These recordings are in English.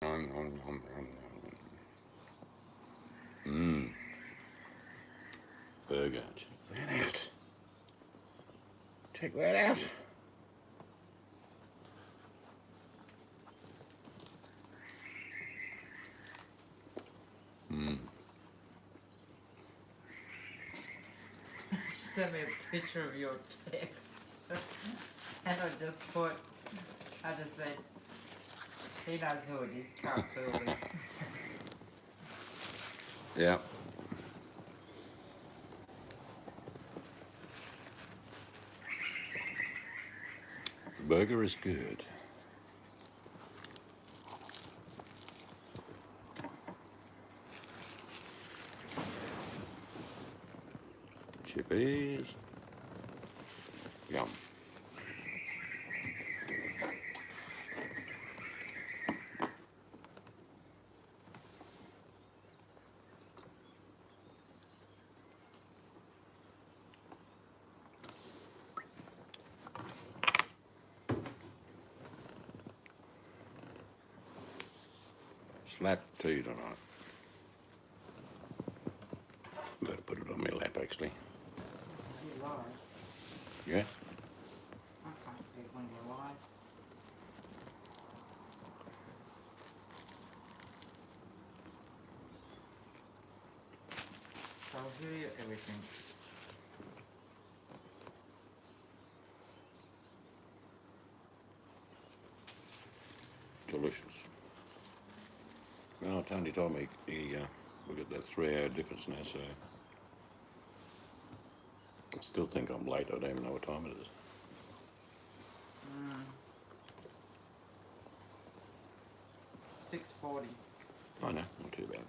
Mmm. Burger. Check that out. Check that out. Mmm. Send me a picture of your text. And I just said, he knows who it is, Carl Fielding. Yeah. Burger is good. Chippies. Yum. Slap tea tonight. Better put it on my lap, actually. You lie. Yeah? I can't see when you lie. I'll hear everything. Delicious. Well, Tony told me we got that 3 hour difference now, so I still think I'm late. I don't even know what time it is. 6:40. I know, not too bad.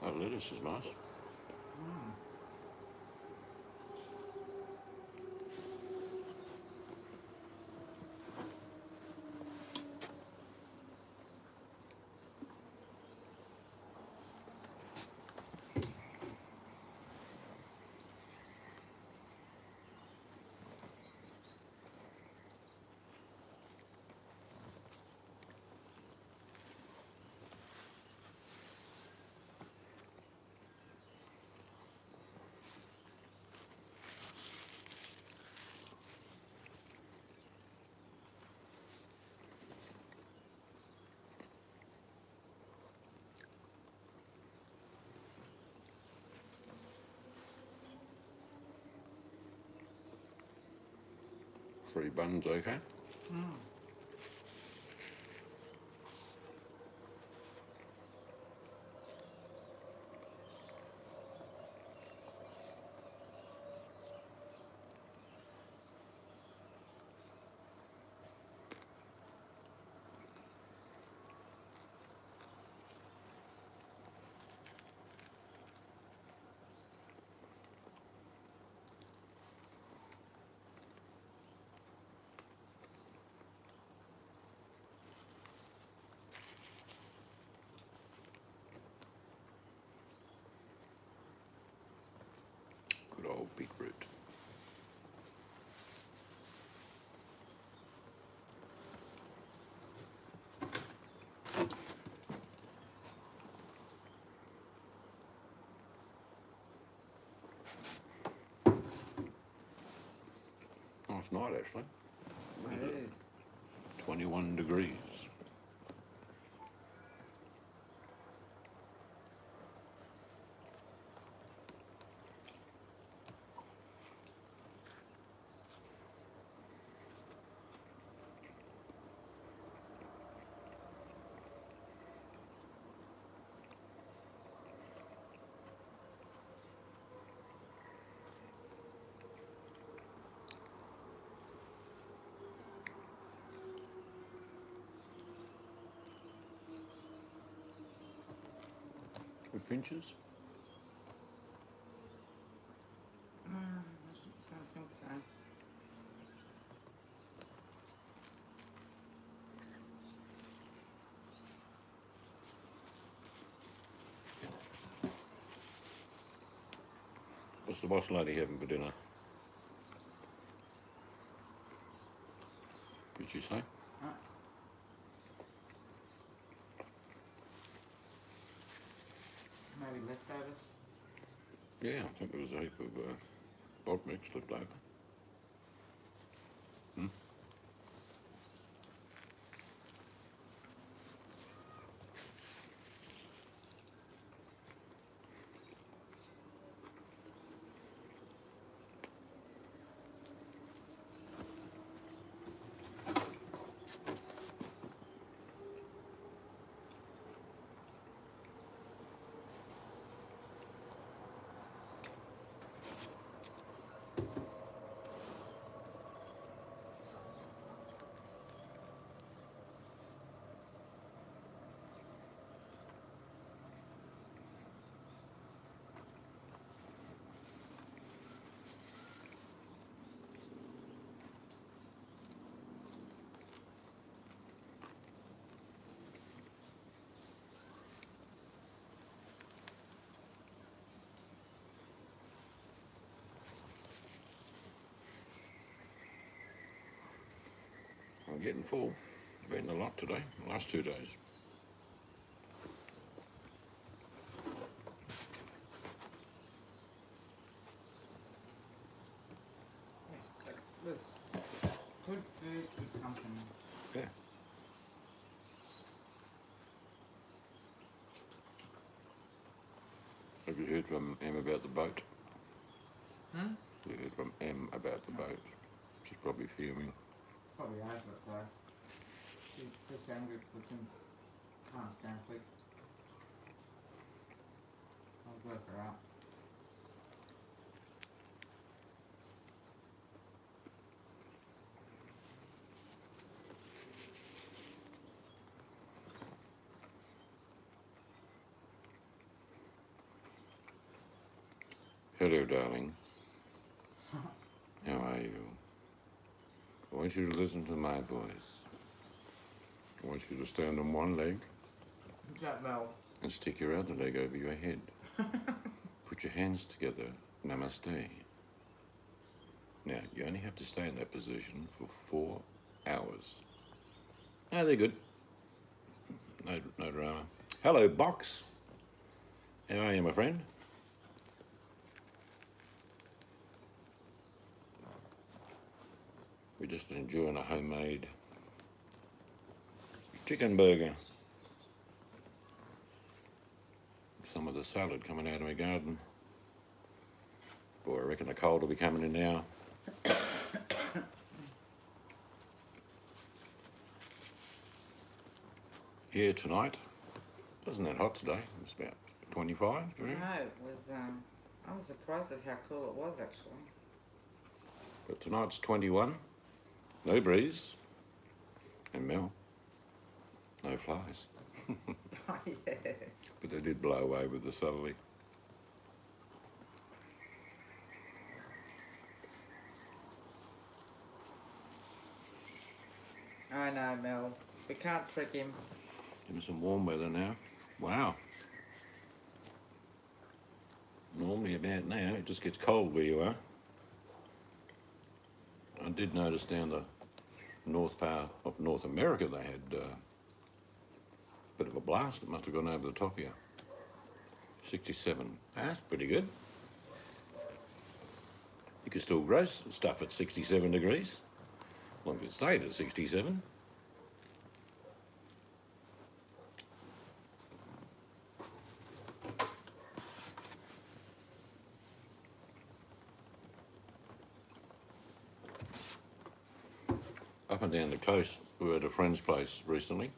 That lettuce is nice. Three buns, okay? Good old beetroot. Last night, actually. What is it? 21 degrees. finches? I don't think so. What's the boss lady having for dinner? Did she say? Maybe leftovers. Yeah, I think there was a heap of bog mix left over. Hmm? I'm getting full. I've eaten a lot today, the last 2 days. Yes, that was good food, good company. Yeah. Have you heard from Em about the boat? Hmm? You heard from Em about the boat. She's probably fuming. Probably over it though. She's just angry because him calms down quick. I'll work her out. Hello, darling. How are you? I want you to listen to my voice. I want you to stand on one leg Is that Mel? and stick your other leg over your head. Put your hands together. Namaste. Now, you only have to stay in that position for 4 hours. Ah, they're good. No drama. Hello, Box. How are you, my friend? We're just enjoying a homemade chicken burger. Some of the salad coming out of my garden. Boy, I reckon the cold will be coming in now. Here tonight. Wasn't that hot today? It was about 25 No, degrees. it was, I was surprised at how cool it was actually. But tonight's 21. No breeze. And Mel. No flies. Oh yeah. But they did blow away with the southerly. I know, Mel. We can't trick him. Give some warm weather now. Wow. Normally about now it just gets cold where you are. I did notice down the north part of North America they had a bit of a blast. It must have gone over the top here. 67. That's pretty good. You could still grow stuff at 67 degrees, as long as it stayed at 67. Up and down the coast, we were at a friend's place recently,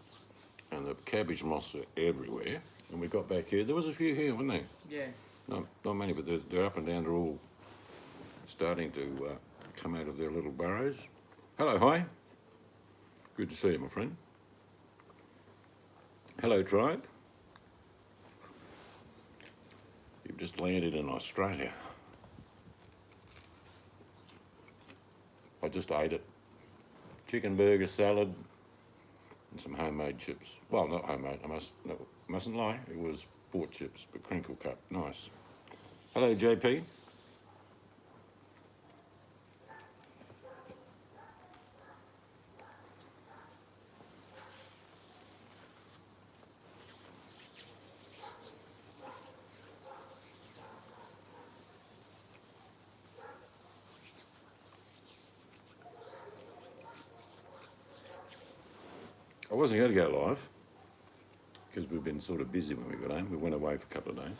and the cabbage moths are everywhere. And we got back here, there was a few here, weren't there? Yes. Not many, but they're up and down, they're all starting to come out of their little burrows. Hello, hi. Good to see you, my friend. Hello, tribe. just landed in Australia. I just ate it. Chicken burger, salad, and some homemade chips. Well, not homemade, I mustn't lie. It was bought chips, but crinkle cut, nice. Hello, JP. I wasn't going to go live because we've been sort of busy when we got home. We went away for a couple of days.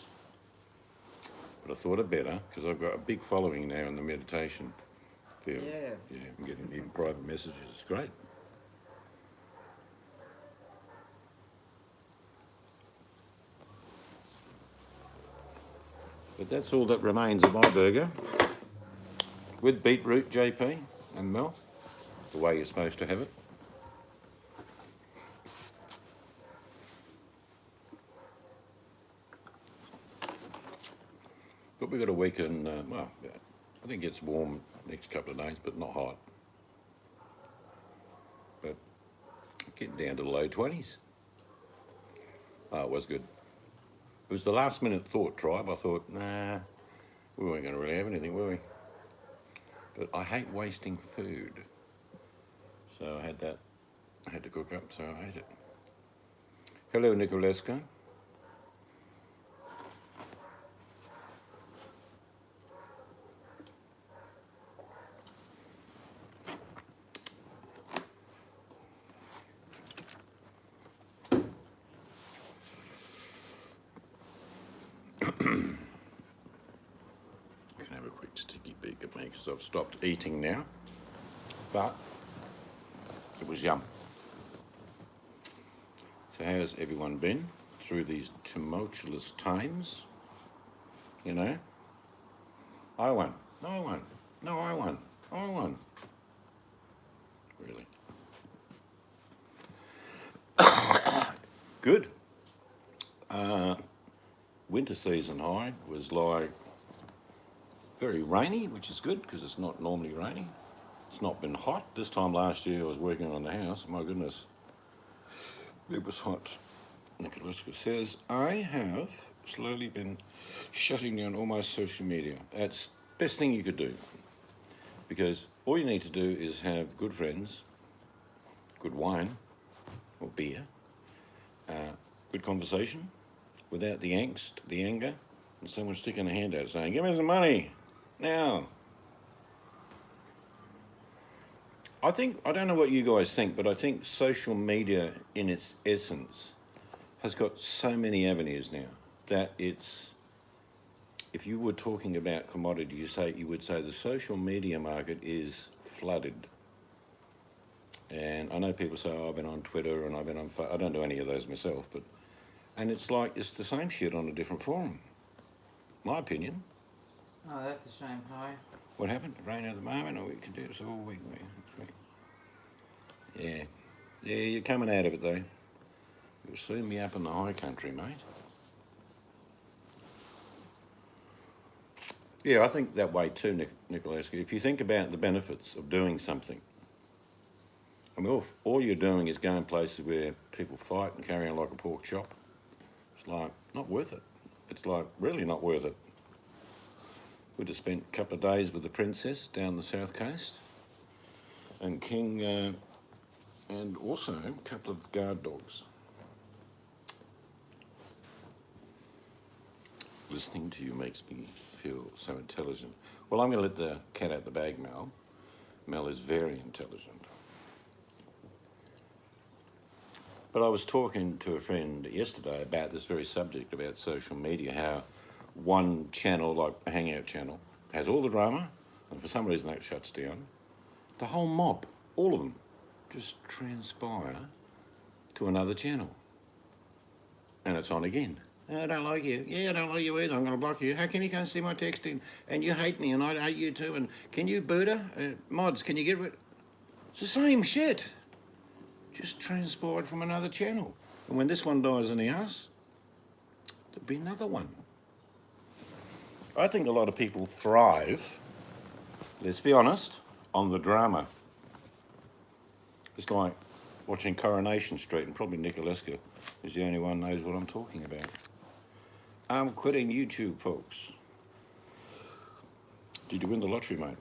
But I thought it better because I've got a big following now in the meditation field. Yeah. I'm getting even private messages. It's great. But that's all that remains of my burger with beetroot, JP and Mel, the way you're supposed to have it. But we've got a week and, well, I think it gets warm next couple of days, but not hot. But getting down to the low 20s. Oh, it was good. It was the last minute thought, Tribe. I thought, nah, we weren't going to really have anything, were we? But I hate wasting food. So I had to cook up, so I ate it. Hello, Nicolescu. Can have a quick sticky beak at me because I've stopped eating now, but it was yum. So how's everyone been through these tumultuous times? You know, I won, no I won, no I won, I won. Really? Good. Winter season high was like very rainy, which is good because it's not normally raining. It's not been hot. This time last year I was working on the house. My goodness, it was hot. Nicholas says, I have slowly been shutting down all my social media. That's the best thing you could do, because all you need to do is have good friends, good wine or beer, good conversation, without the angst, the anger, and someone sticking a hand out saying, give me some money, now. I don't know what you guys think, but I think social media in its essence has got so many avenues now that it's, if you were talking about commodity, you would say the social media market is flooded. And I know people say, oh, I've been on Twitter and I've been on, I don't do any of those myself, but, and it's like, it's the same shit on a different forum. My opinion. Oh, that's a shame, Hi. What happened? Rain at the moment, or we can do this all week. Yeah. Yeah, you're coming out of it though. You'll soon be up in the high country, mate. Yeah, I think that way too, Nicolescu. If you think about the benefits of doing something, I mean, all you're doing is going places where people fight and carry on like a pork chop. It's like, not worth it. It's like, really not worth it. We just spent a couple of days with the princess down the south coast, and King, and also a couple of guard dogs. Listening to you makes me feel so intelligent. Well, I'm going to let the cat out the bag, Mel. Mel is very intelligent. But I was talking to a friend yesterday about this very subject, about social media, how one channel, like a Hangout channel, has all the drama, and for some reason that shuts down. The whole mob, all of them, just transpire to another channel. And it's on again. I don't like you. Yeah, I don't like you either. I'm going to block you. How can you come see my texting? And you hate me, and I hate you too. And can you boot her? Mods, can you get rid? It's the same shit. Just transpired from another channel. And when this one dies in the house, there'll be another one. I think a lot of people thrive, let's be honest, on the drama. It's like watching Coronation Street, and probably Nicoleska is the only one knows what I'm talking about. I'm quitting YouTube, folks. Did you win the lottery, mate?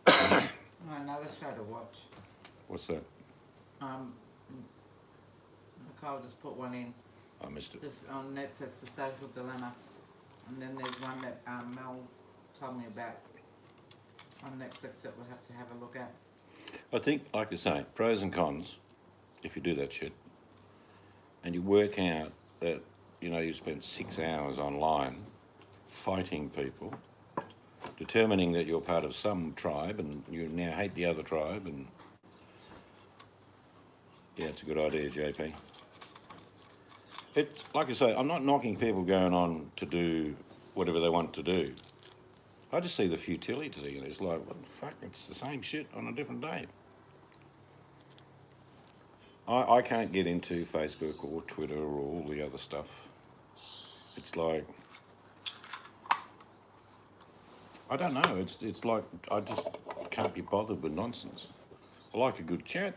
Another show to watch. What's that? Nicole just put one in. I missed it. Just on Netflix, The Social Dilemma. And then there's one that Mel told me about on Netflix that we'll have to have a look at. I think, like I say, pros and cons, if you do that shit, and you work out that, you know, you spent 6 hours online fighting people, determining that you're part of some tribe and you now hate the other tribe, and yeah, it's a good idea, JP. It's, like I say, I'm not knocking people going on to do whatever they want to do. I just see the futility, and it's like, what the fuck, it's the same shit on a different day. I can't get into Facebook or Twitter or all the other stuff. It's like, I don't know, it's like, I just can't be bothered with nonsense. I like a good chat.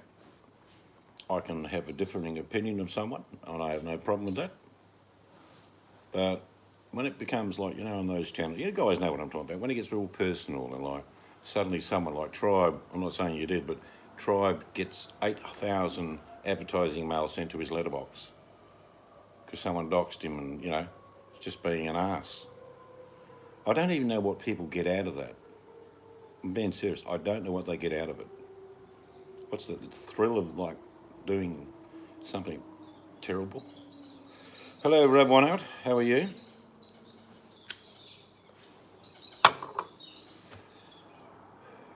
I can have a differing opinion of someone, and I have no problem with that. But when it becomes like, you know, on those channels, you guys know what I'm talking about, when it gets real personal and like, suddenly someone like Tribe, I'm not saying you did, but Tribe gets 8,000 advertising mail sent to his letterbox because someone doxed him, and, you know, it's just being an ass. I don't even know what people get out of that. I'm being serious. I don't know what they get out of it. What's the thrill of like doing something terrible? Hello, Rob One Out. How are you?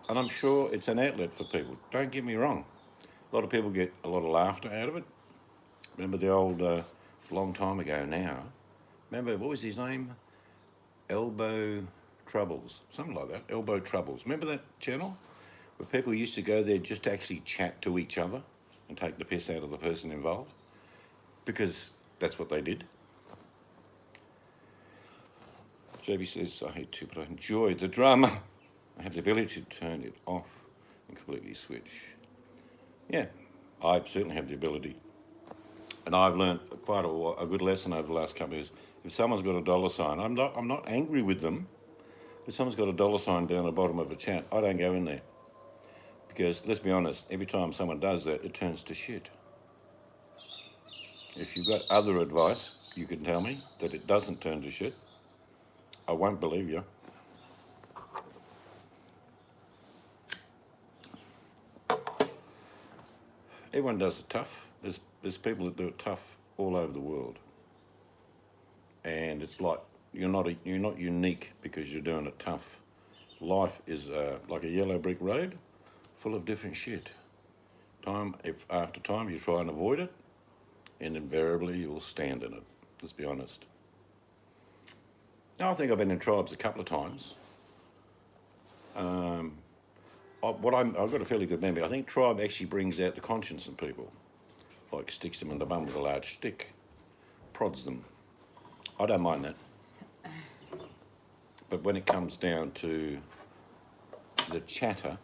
And I'm sure it's an outlet for people. Don't get me wrong. A lot of people get a lot of laughter out of it. Remember the old, long time ago now, remember, what was his name? Elbow Troubles, something like that, Elbow Troubles. Remember that channel? Where people used to go there just to actually chat to each other and take the piss out of the person involved? Because that's what they did. JB says, I hate to, but I enjoy the drama. I have the ability to turn it off and completely switch. Yeah, I certainly have the ability. And I've learned quite a good lesson over the last couple of years. If someone's got a dollar sign, I'm not angry with them. If someone's got a dollar sign down the bottom of a chat, I don't go in there. Because, let's be honest, every time someone does that, it turns to shit. If you've got other advice, you can tell me that it doesn't turn to shit. I won't believe you. Everyone does it tough. There's people that do it tough all over the world. And it's like, you're not unique because you're doing it tough. Life is like a yellow brick road full of different shit. After time you try and avoid it, and invariably you'll stand in it. Let's be honest. Now, I think I've been in tribes a couple of times. I've got a fairly good memory. I think tribe actually brings out the conscience in people. Like sticks them in the bum with a large stick, prods them. I don't mind that. But when it comes down to the chatter,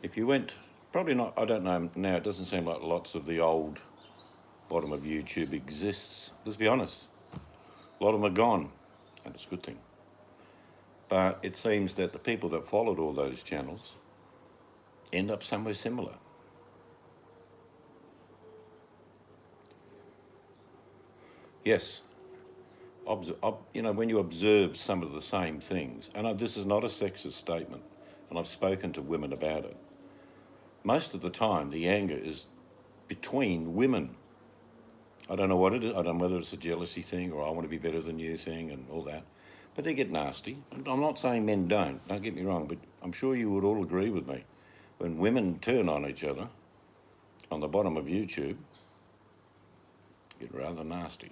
if you went, probably not, I don't know now, it doesn't seem like lots of the old bottom of YouTube exists. Let's be honest. A lot of them are gone, and it's a good thing. But it seems that the people that followed all those channels end up somewhere similar. Yes. You know, when you observe some of the same things, and this is not a sexist statement, and I've spoken to women about it, most of the time the anger is between women. I don't know what it is. I don't know whether it's a jealousy thing or I want to be better than you thing and all that. But they get nasty. And I'm not saying men don't get me wrong, but I'm sure you would all agree with me. When women turn on each other on the bottom of YouTube, get rather nasty.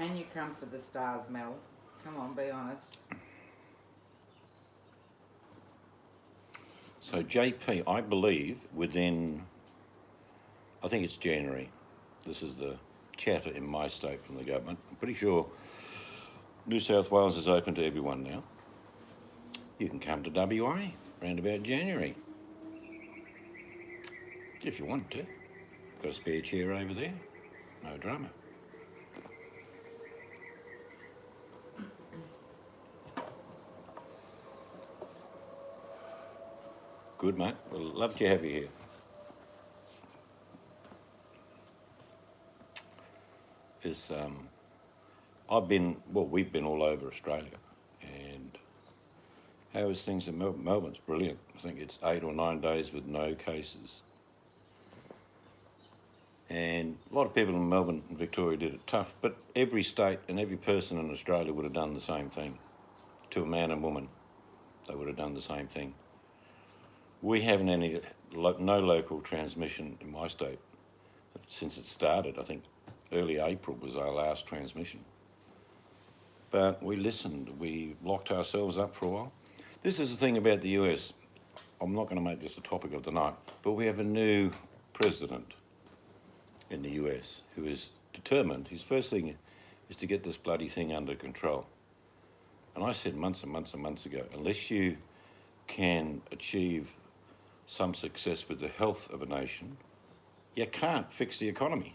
And you come for the stars, Mel. Come on, be honest. So JP, I believe within, I think it's January. This is the chatter in my state from the government. I'm pretty sure New South Wales is open to everyone now. You can come to WA around about January. If you want to. Got a spare chair over there. No drama. Good, mate. Well, love to have you here. It's, we've been all over Australia, and how is things in Melbourne? Melbourne's brilliant. I think it's 8 or 9 days with no cases. And a lot of people in Melbourne and Victoria did it tough, but every state and every person in Australia would have done the same thing. To a man and woman, they would have done the same thing. We haven't any, no local transmission in my state since it started. I think early April was our last transmission. But we listened, we locked ourselves up for a while. This is the thing about the US. I'm not going to make this a topic of the night, but we have a new president in the US who is determined. His first thing is to get this bloody thing under control. And I said months and months and months ago, unless you can achieve some success with the health of a nation, you can't fix the economy.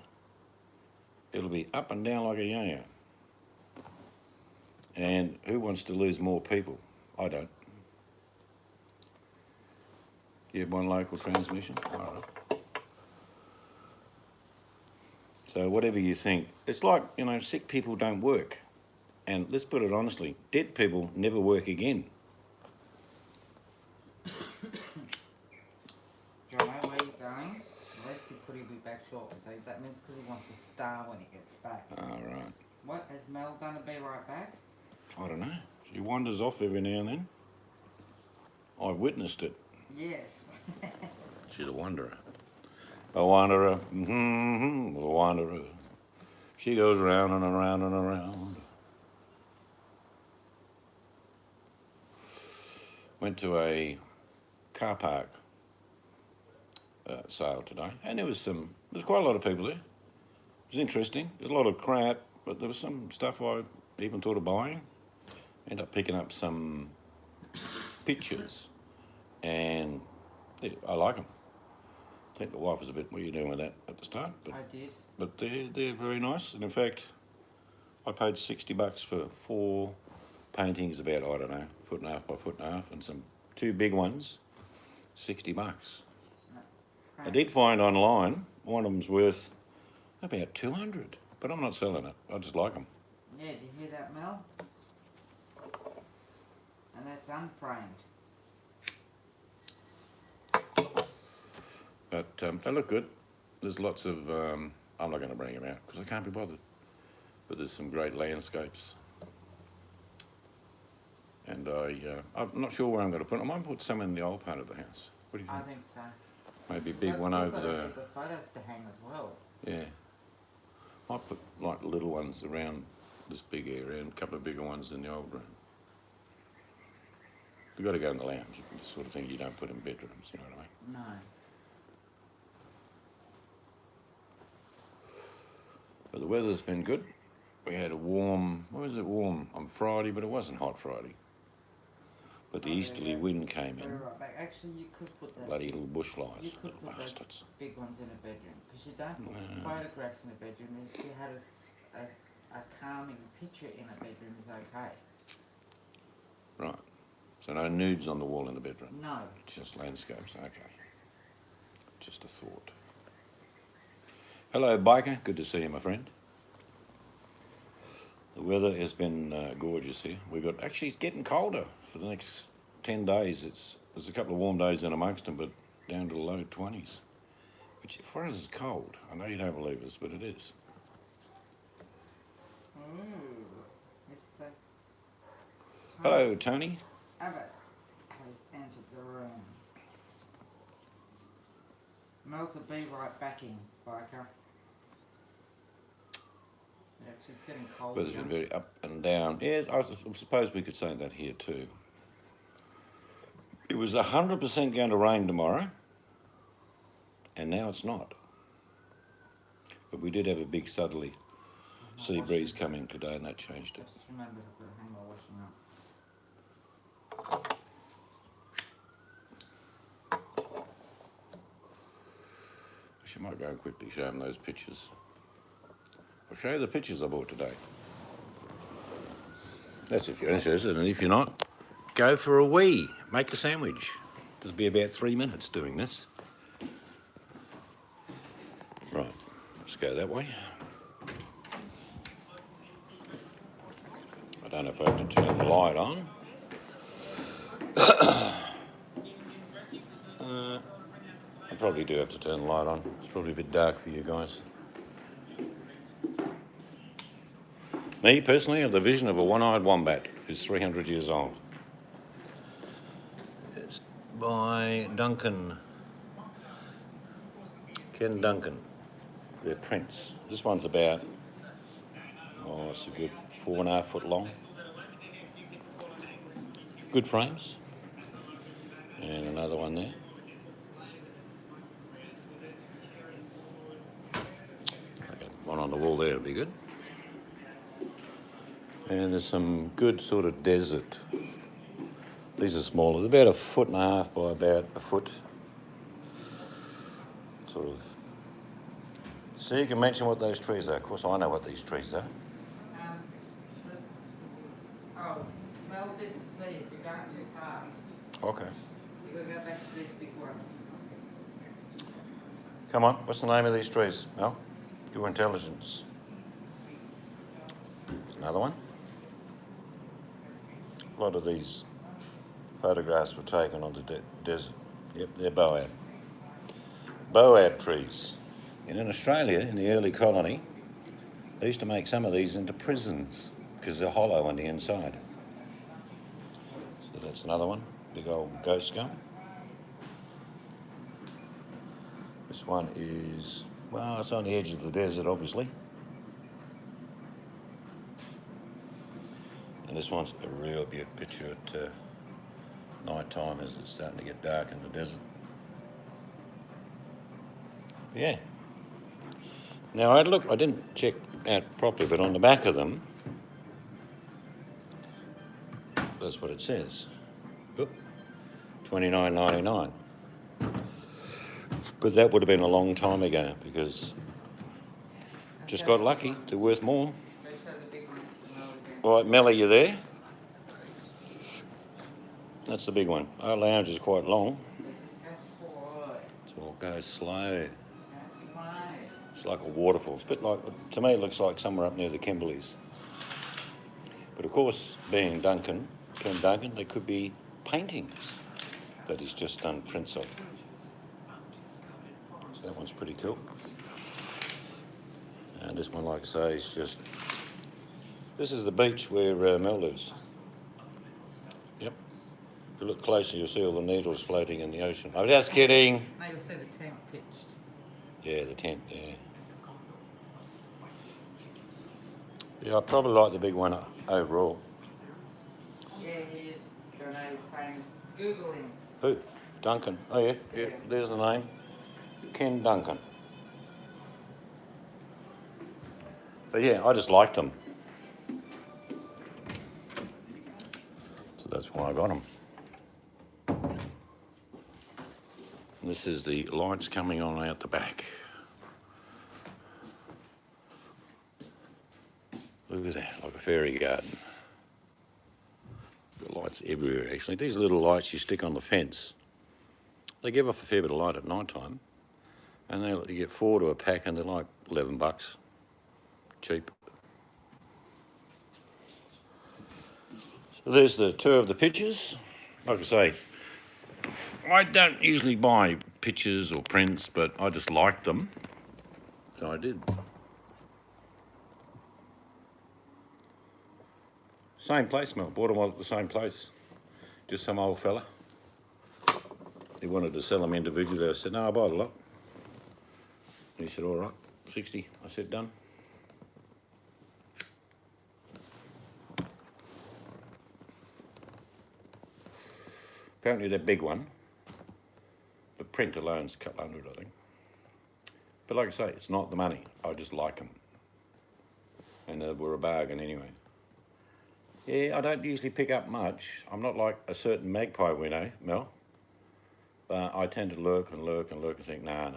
It'll be up and down like a yo-yo. And who wants to lose more people? I don't. You have one local transmission? I don't know. So whatever you think, it's like, sick people don't work. And let's put it honestly, dead people never work again. Jono, where are you going? Leslie put he'll be back shortly, so that means because he wants to star when he gets back. All right. What, is Mel going to be right back? I don't know. She wanders off every now and then. I've witnessed it. Yes. She's a wanderer. A wanderer, a wanderer. She goes round and around and around. Went to a car park sale today, and there's quite a lot of people there. It was interesting. There's a lot of crap, but there was some stuff I even thought of buying. Ended up picking up some pictures, and I like them. I think the wife was a bit, what are you doing with that at the start? But, I did. But they're very nice, and in fact, I paid $60 for 4 paintings about, I don't know, 1.5 by 1.5, and some 2 big ones, $60. I did find online, one of them's worth about 200, but I'm not selling it. I just like them. Yeah, did you hear that, Mel? And that's unframed. But they look good. There's lots of, I'm not going to bring them out because I can't be bothered. But there's some great landscapes. And I'm not sure where I'm going to put them. I might put some in the old part of the house. What do you I think? think so. Maybe a big But one still over got the... bigger photos to hang as well. Yeah. Might put like little ones around this big area and a couple of bigger ones in the old room. They've got to go in the lounge. The sort of thing you don't put in bedrooms, you know what I mean? No. But the weather's been good. We had a warm, warm on Friday, but it wasn't hot Friday. But the easterly wind came in. Right back. Actually, you could put the Bloody little bushflies, you could little put those bastards. big ones in a bedroom because you don't put photographs in a bedroom. If you had a calming picture in a bedroom is okay. Right. So no nudes on the wall in the bedroom? No. Just landscapes, okay. Just a thought. Hello, biker. Good to see you, my friend. The weather has been gorgeous here. Actually, it's getting colder for the next 10 days. There's a couple of warm days in amongst them, but down to the low 20s, which for us is cold. I know you don't believe us, but it is. Ooh, Mr. Hello, Tony. Abbott has entered the room. Mel's will be right back in, biker. Actually, it's getting cold. Weather's been very up and down. Yeah, I suppose we could say that here too. It was 100% going to rain tomorrow, and now it's not. But we did have a big southerly sea breeze coming today, and that changed it. Just remember to put hang my washing up. I might go and quickly show them those pictures. I'll show you the pictures I bought today. That's if you're interested, and if you're not, go for a wee. Make a sandwich. This will be about 3 minutes doing this. Right, let's go that way. I don't know if I have to turn the light on. I probably do have to turn the light on. It's probably a bit dark for you guys. Me, personally, have the vision of a one-eyed wombat who's 300 years old. It's by Duncan. Ken Duncan. They're prints. This one's about, it's a good 4.5 foot long. Good frames. And another one there. Okay, one on the wall there would be good. And there's some good sort of desert. These are smaller. They're about 1.5 foot by about a foot. Sort of. So you can mention what those trees are. Of course, I know what these trees are. Mel didn't see it. You're going too fast. Okay. You've got to go back to these big ones. Come on. What's the name of these trees, Mel? Your intelligence. There's another one. A lot of these photographs were taken on the desert. Yep, they're boab. Boab trees. And in Australia, in the early colony, they used to make some of these into prisons because they're hollow on the inside. So that's another one, big old ghost gum. This one is, well, it's on the edge of the desert, obviously. And this one's a real beautiful picture at night time as it's starting to get dark in the desert. Yeah. Now, I didn't check out properly, but on the back of them, that's what it says. Oop, $29.99. But that would have been a long time ago because just got lucky. They're worth more. They show the big ones to Mel again. All right, Mel, are you there? That's the big one. Our lounge is quite long, So just go forward. so we'll go slow. That's right. It's like a waterfall. It's a bit like, to me, it looks like somewhere up near the Kimberleys. But of course, being Ken Duncan, they could be paintings that he's just done prints of. So that one's pretty cool. And this one, like I say, is just, this is the beach where Mel lives. Yep. If you look closer, you'll see all the needles floating in the ocean. I'm just kidding. Now you'll see the tent pitched. Yeah, the tent, yeah. Yeah, I probably like the big one overall. Yeah, he is. So now he's famous. Google him. Who? Duncan. Oh, yeah, yeah, there's the name. Ken Duncan. But yeah, I just liked them. So that's why I got them. And this is the lights coming on out the back. Look at that, like a fairy garden. Got lights everywhere, actually. These little lights you stick on the fence, they give off a fair bit of light at night time. And you get 4 to a pack and they're like $11. Cheap. So there's the two of the pictures. Like I say, I don't usually buy pictures or prints, but I just liked them, so I did. Same place, Mel. Bought them all at the same place. Just some old fella. He wanted to sell them individually. I said, no, I'll buy the lot. And he said, all right, 60. I said, done. Apparently they're big one. The print alone's a couple hundred, I think. But like I say, it's not the money. I just like them. And they were a bargain anyway. Yeah, I don't usually pick up much. I'm not like a certain magpie we know, Mel. But I tend to lurk and think, nah.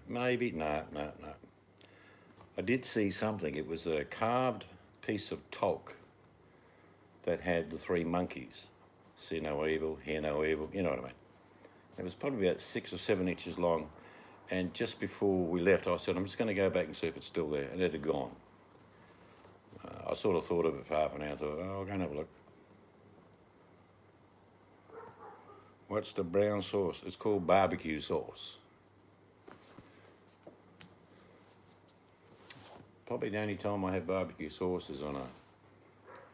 Maybe, nah. I did see something. It was a carved piece of talc that had the three monkeys. See no evil, hear no evil, you know what I mean. It was probably about 6 or 7 inches long. And just before we left, I said, I'm just going to go back and see if it's still there. And it had gone. I sort of thought of it for half an hour. Thought, oh, I'll go and have a look. What's the brown sauce? It's called barbecue sauce. Probably the only time I have barbecue sauce is on a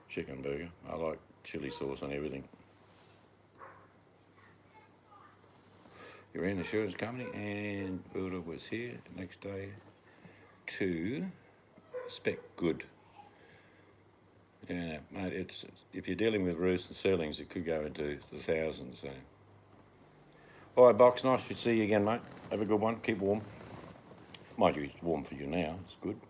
chicken burger. I like chili sauce on everything. You're in the insurance company, and Builder was here next day to spec good. Yeah, mate, it's if you're dealing with roofs and ceilings, it could go into the thousands. So. All right, Box, nice to see you again, mate. Have a good one. Keep warm. Mind you, it's warm for you now. It's good.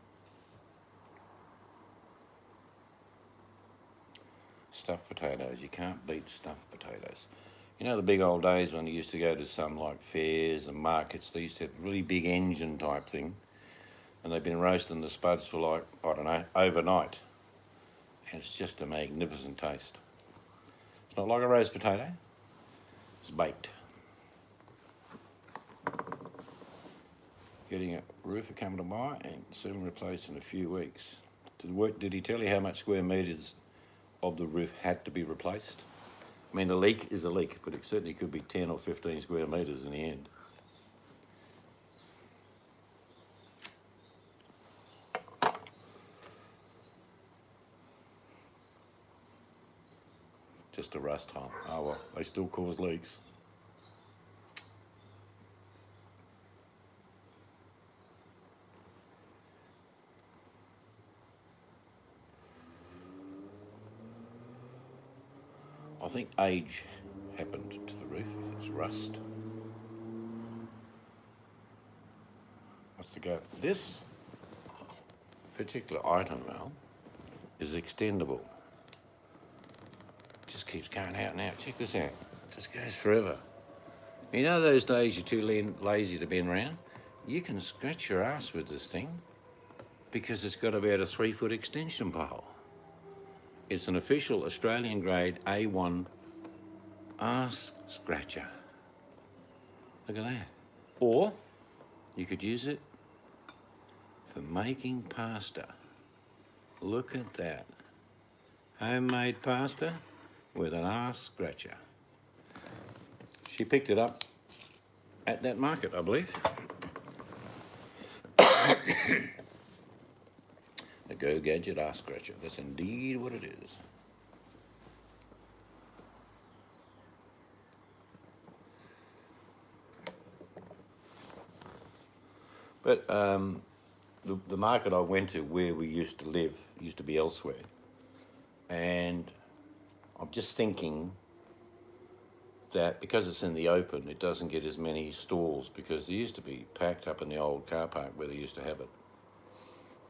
Stuffed potatoes. You can't beat stuffed potatoes. You know the big old days when you used to go to some like fairs and markets, they used to have a really big engine type thing, and they've been roasting the spuds for like, I don't know, overnight. And it's just a magnificent taste. It's not like a roast potato, it's baked. Getting a roofer coming to buy and soon replaced in a few weeks. Did he tell you how much square metres of the roof had to be replaced? I mean, a leak is a leak, but it certainly could be 10 or 15 square metres in the end. Just a rust hole. Oh well, they still cause leaks. I think age happened to the roof if it's rust. What's the go? This particular item now is extendable. It just keeps going out and out. Check this out. It just goes forever. You know those days you're too lazy to bend around? You can scratch your ass with this thing because it's got about a 3-foot extension pole. It's an official Australian grade A1 arse scratcher. Look at that. Or you could use it for making pasta. Look at that. Homemade pasta with an arse scratcher. She picked it up at that market, I believe. The Go Gadget arse scratcher. That's indeed what it is. But the market I went to where we used to live used to be elsewhere. And I'm just thinking that because it's in the open, it doesn't get as many stalls because they used to be packed up in the old car park where they used to have it.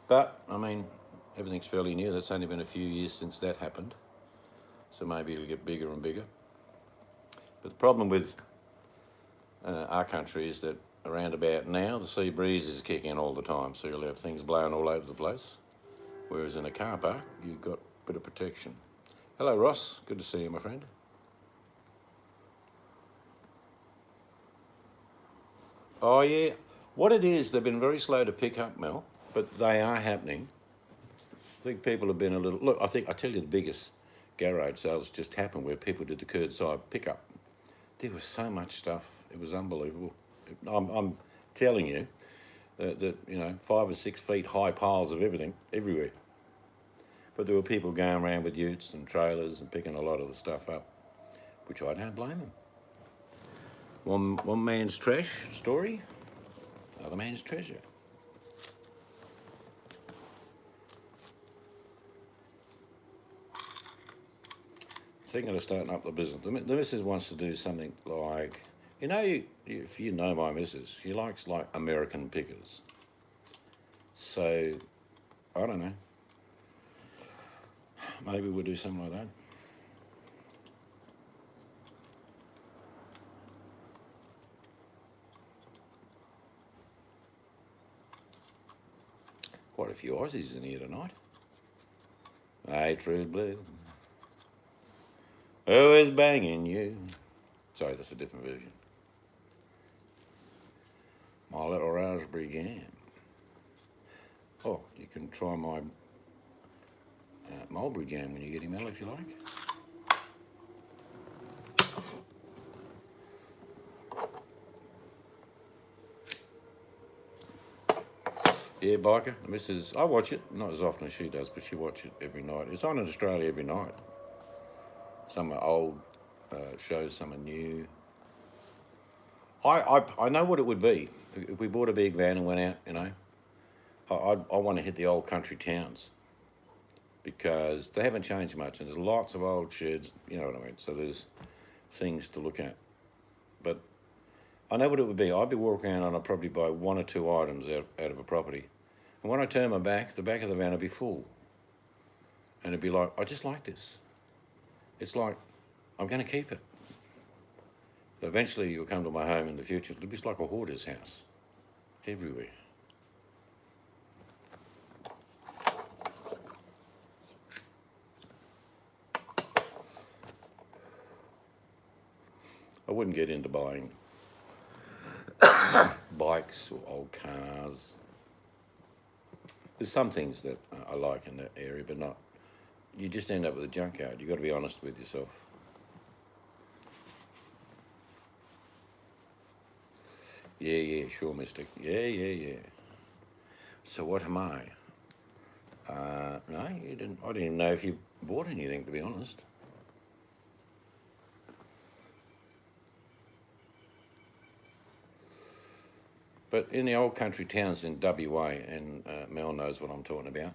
But, I mean, everything's fairly new. That's only been a few years since that happened. So maybe it'll get bigger and bigger. But the problem with our country is that around about now, the sea breeze is kicking in all the time. So you'll have things blowing all over the place. Whereas in a car park, you've got a bit of protection. Hello, Ross. Good to see you, my friend. Oh, yeah. What it is, they've been very slow to pick up, Mel, but they are happening. I think people have been a little... Look, I tell you the biggest garage sales just happened where people did the curbside pickup. There was so much stuff. It was unbelievable. I'm telling you that, you know, 5 or 6 feet high piles of everything everywhere. But there were people going around with utes and trailers and picking a lot of the stuff up, which I don't blame them. One man's trash story, other man's treasure. thinking of starting up the business. The missus wants to do something like, if you know my missus, she likes like American pickers. So, I don't know. Maybe we'll do something like that. Quite a few Aussies in here tonight. Hey, True Blue. Who is banging you? Sorry, that's a different version. My little raspberry jam. Oh, you can try my mulberry jam when you get him out if you like. Yeah, Biker, Mrs. I watch it, not as often as she does, but she watches it every night. It's on in Australia every night. Some are old shows, some are new. I know what it would be. If we bought a big van and went out, I want to hit the old country towns because they haven't changed much and there's lots of old sheds, you know what I mean? So there's things to look at. But I know what it would be. I'd be walking around and I'd probably buy one or two items out of a property. And when I turn my back, the back of the van would be full. And it'd be like, I just like this. It's like, I'm going to keep it. Eventually you'll come to my home in the future. It'll be like a hoarder's house. Everywhere. I wouldn't get into buying bikes or old cars. There's some things that I like in that area, but not. You just end up with a junkyard. You've got to be honest with yourself. Yeah, sure, Mystic. Yeah. So what am I? No, you didn't. I didn't even know if you bought anything, to be honest. But in the old country towns in WA, and Mel knows what I'm talking about,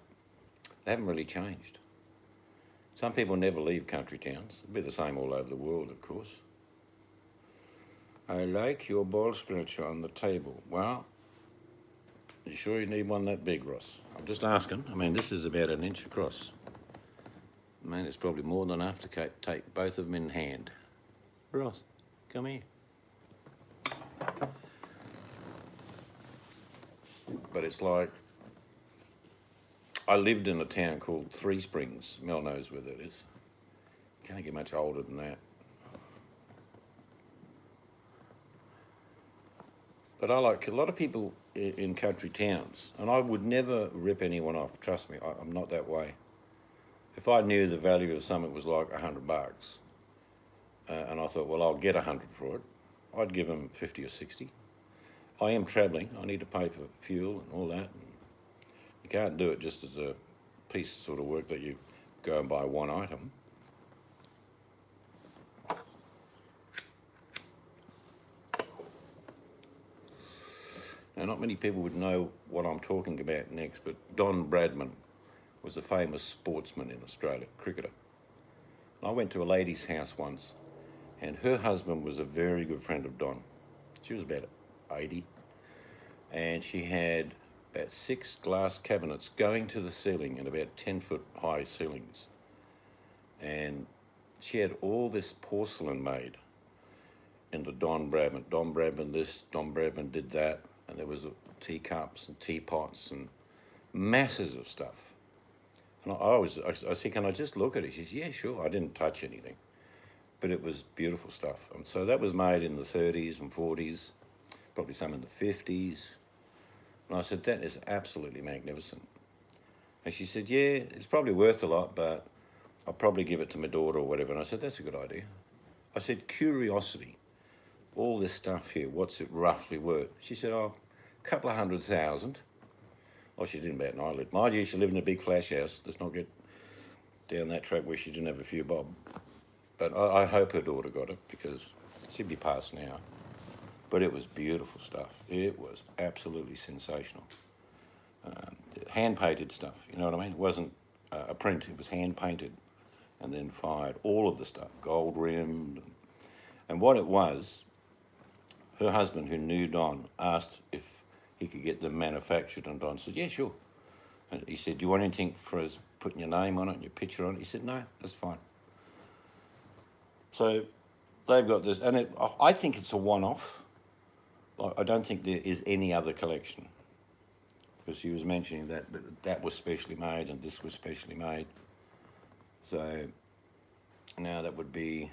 they haven't really changed. Some people never leave country towns. It'll be the same all over the world, of course. I like your ball scratcher on the table. Well, you sure you need one that big, Ross? I'm just asking. I mean, this is about an inch across. I mean, it's probably more than enough to take both of them in hand. Ross, come here. But it's like, I lived in a town called Three Springs. Mel knows where that is. Can't get much older than that. But I like a lot of people in country towns, and I would never rip anyone off. Trust me, I'm not that way. If I knew the value of something was like $100, and I thought, well, I'll get 100 for it, I'd give them 50 or 60. I am travelling. I need to pay for fuel and all that. And you can't do it just as a piece sort of work that you go and buy one item. Now, not many people would know what I'm talking about next, but Don Bradman was a famous sportsman in Australia, cricketer. I went to a lady's house once, and her husband was a very good friend of Don. She was about 80, and she had about 6 glass cabinets going to the ceiling and about 10-foot high ceilings. And she had all this porcelain made in the Don Bradman. Don Bradman this, Don Bradman did that, and there was teacups and teapots and masses of stuff. And I said, can I just look at it? She said, yeah, sure. I didn't touch anything, but it was beautiful stuff. And so that was made in the 30s and 40s, probably some in the 50s. And I said, that is absolutely magnificent. And she said, yeah, it's probably worth a lot, but I'll probably give it to my daughter or whatever. And I said, that's a good idea. I said, curiosity, all this stuff here, what's it roughly worth? She said, oh, a couple of $100,000. Oh, she didn't bat an eyelid. Mind you, she lived in a big flash house. Let's not get down that track where she didn't have a few bob. But I hope her daughter got it, because she'd be past now. But it was beautiful stuff. It was absolutely sensational. Hand-painted stuff, you know what I mean? It wasn't a print, it was hand-painted. and then fired all of the stuff, gold rimmed. And what it was, her husband, who knew Don, asked if he could get them manufactured, and Don said, yeah, sure. And he said, do you want anything for us putting your name on it and your picture on it? He said, no, that's fine. So they've got this, and I think it's a one-off. I don't think there is any other collection, because she was mentioning that was specially made and this was specially made. So now that would be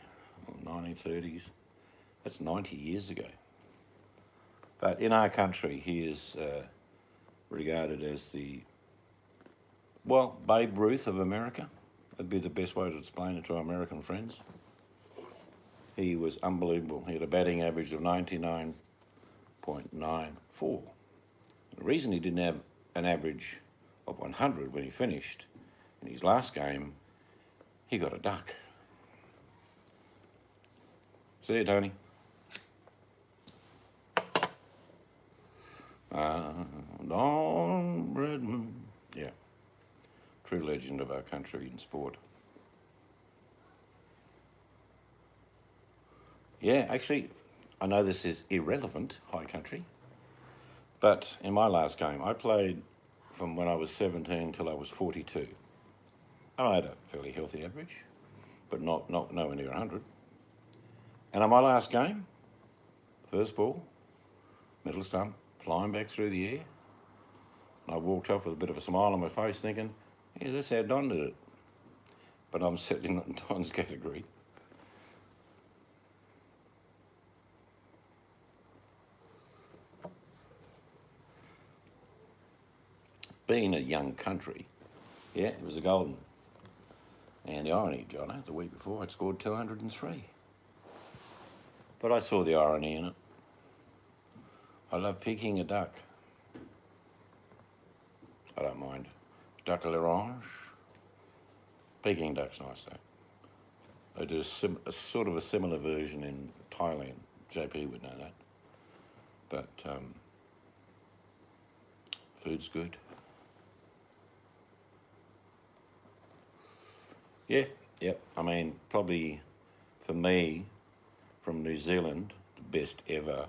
1930s. That's 90 years ago. But in our country, he is regarded as the, well, Babe Ruth of America. That'd be the best way to explain it to our American friends. He was unbelievable. He had a batting average of 99.94. The reason he didn't have an average of 100 when he finished in his last game, he got a duck. See you, Tony. Don Bradman. Yeah. True legend of our country in sport. Yeah, actually, I know this is irrelevant, high country, but in my last game, I played from when I was 17 till I was 42. And I had a fairly healthy average, but not nowhere near 100. And on my last game, first ball, middle stump, flying back through the air, and I walked off with a bit of a smile on my face thinking, yeah, that's how Don did it. But I'm certainly not in Don's category. Being a young country, yeah, it was a golden. And the irony, Jono, the week before I'd scored 203. But I saw the irony in it. I love picking a duck. I don't mind. Duck à l'orange. Peking duck's nice though. They do a sort of a similar version in Thailand. JP would know that. But food's good. Yeah, yep. I mean, probably for me, from New Zealand, the best ever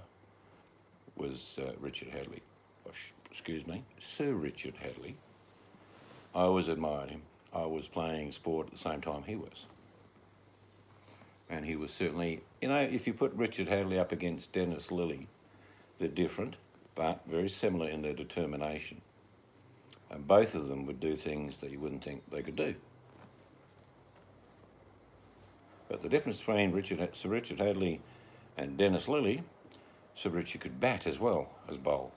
was Richard Hadley. Excuse me, Sir Richard Hadley. I always admired him. I was playing sport at the same time he was. And he was certainly, you know, if you put Richard Hadley up against Dennis Lilly, they're different, but very similar in their determination. And both of them would do things that you wouldn't think they could do. But the difference between Sir Richard Hadley and Dennis Lilly, Sir Richard could bat as well as bowl.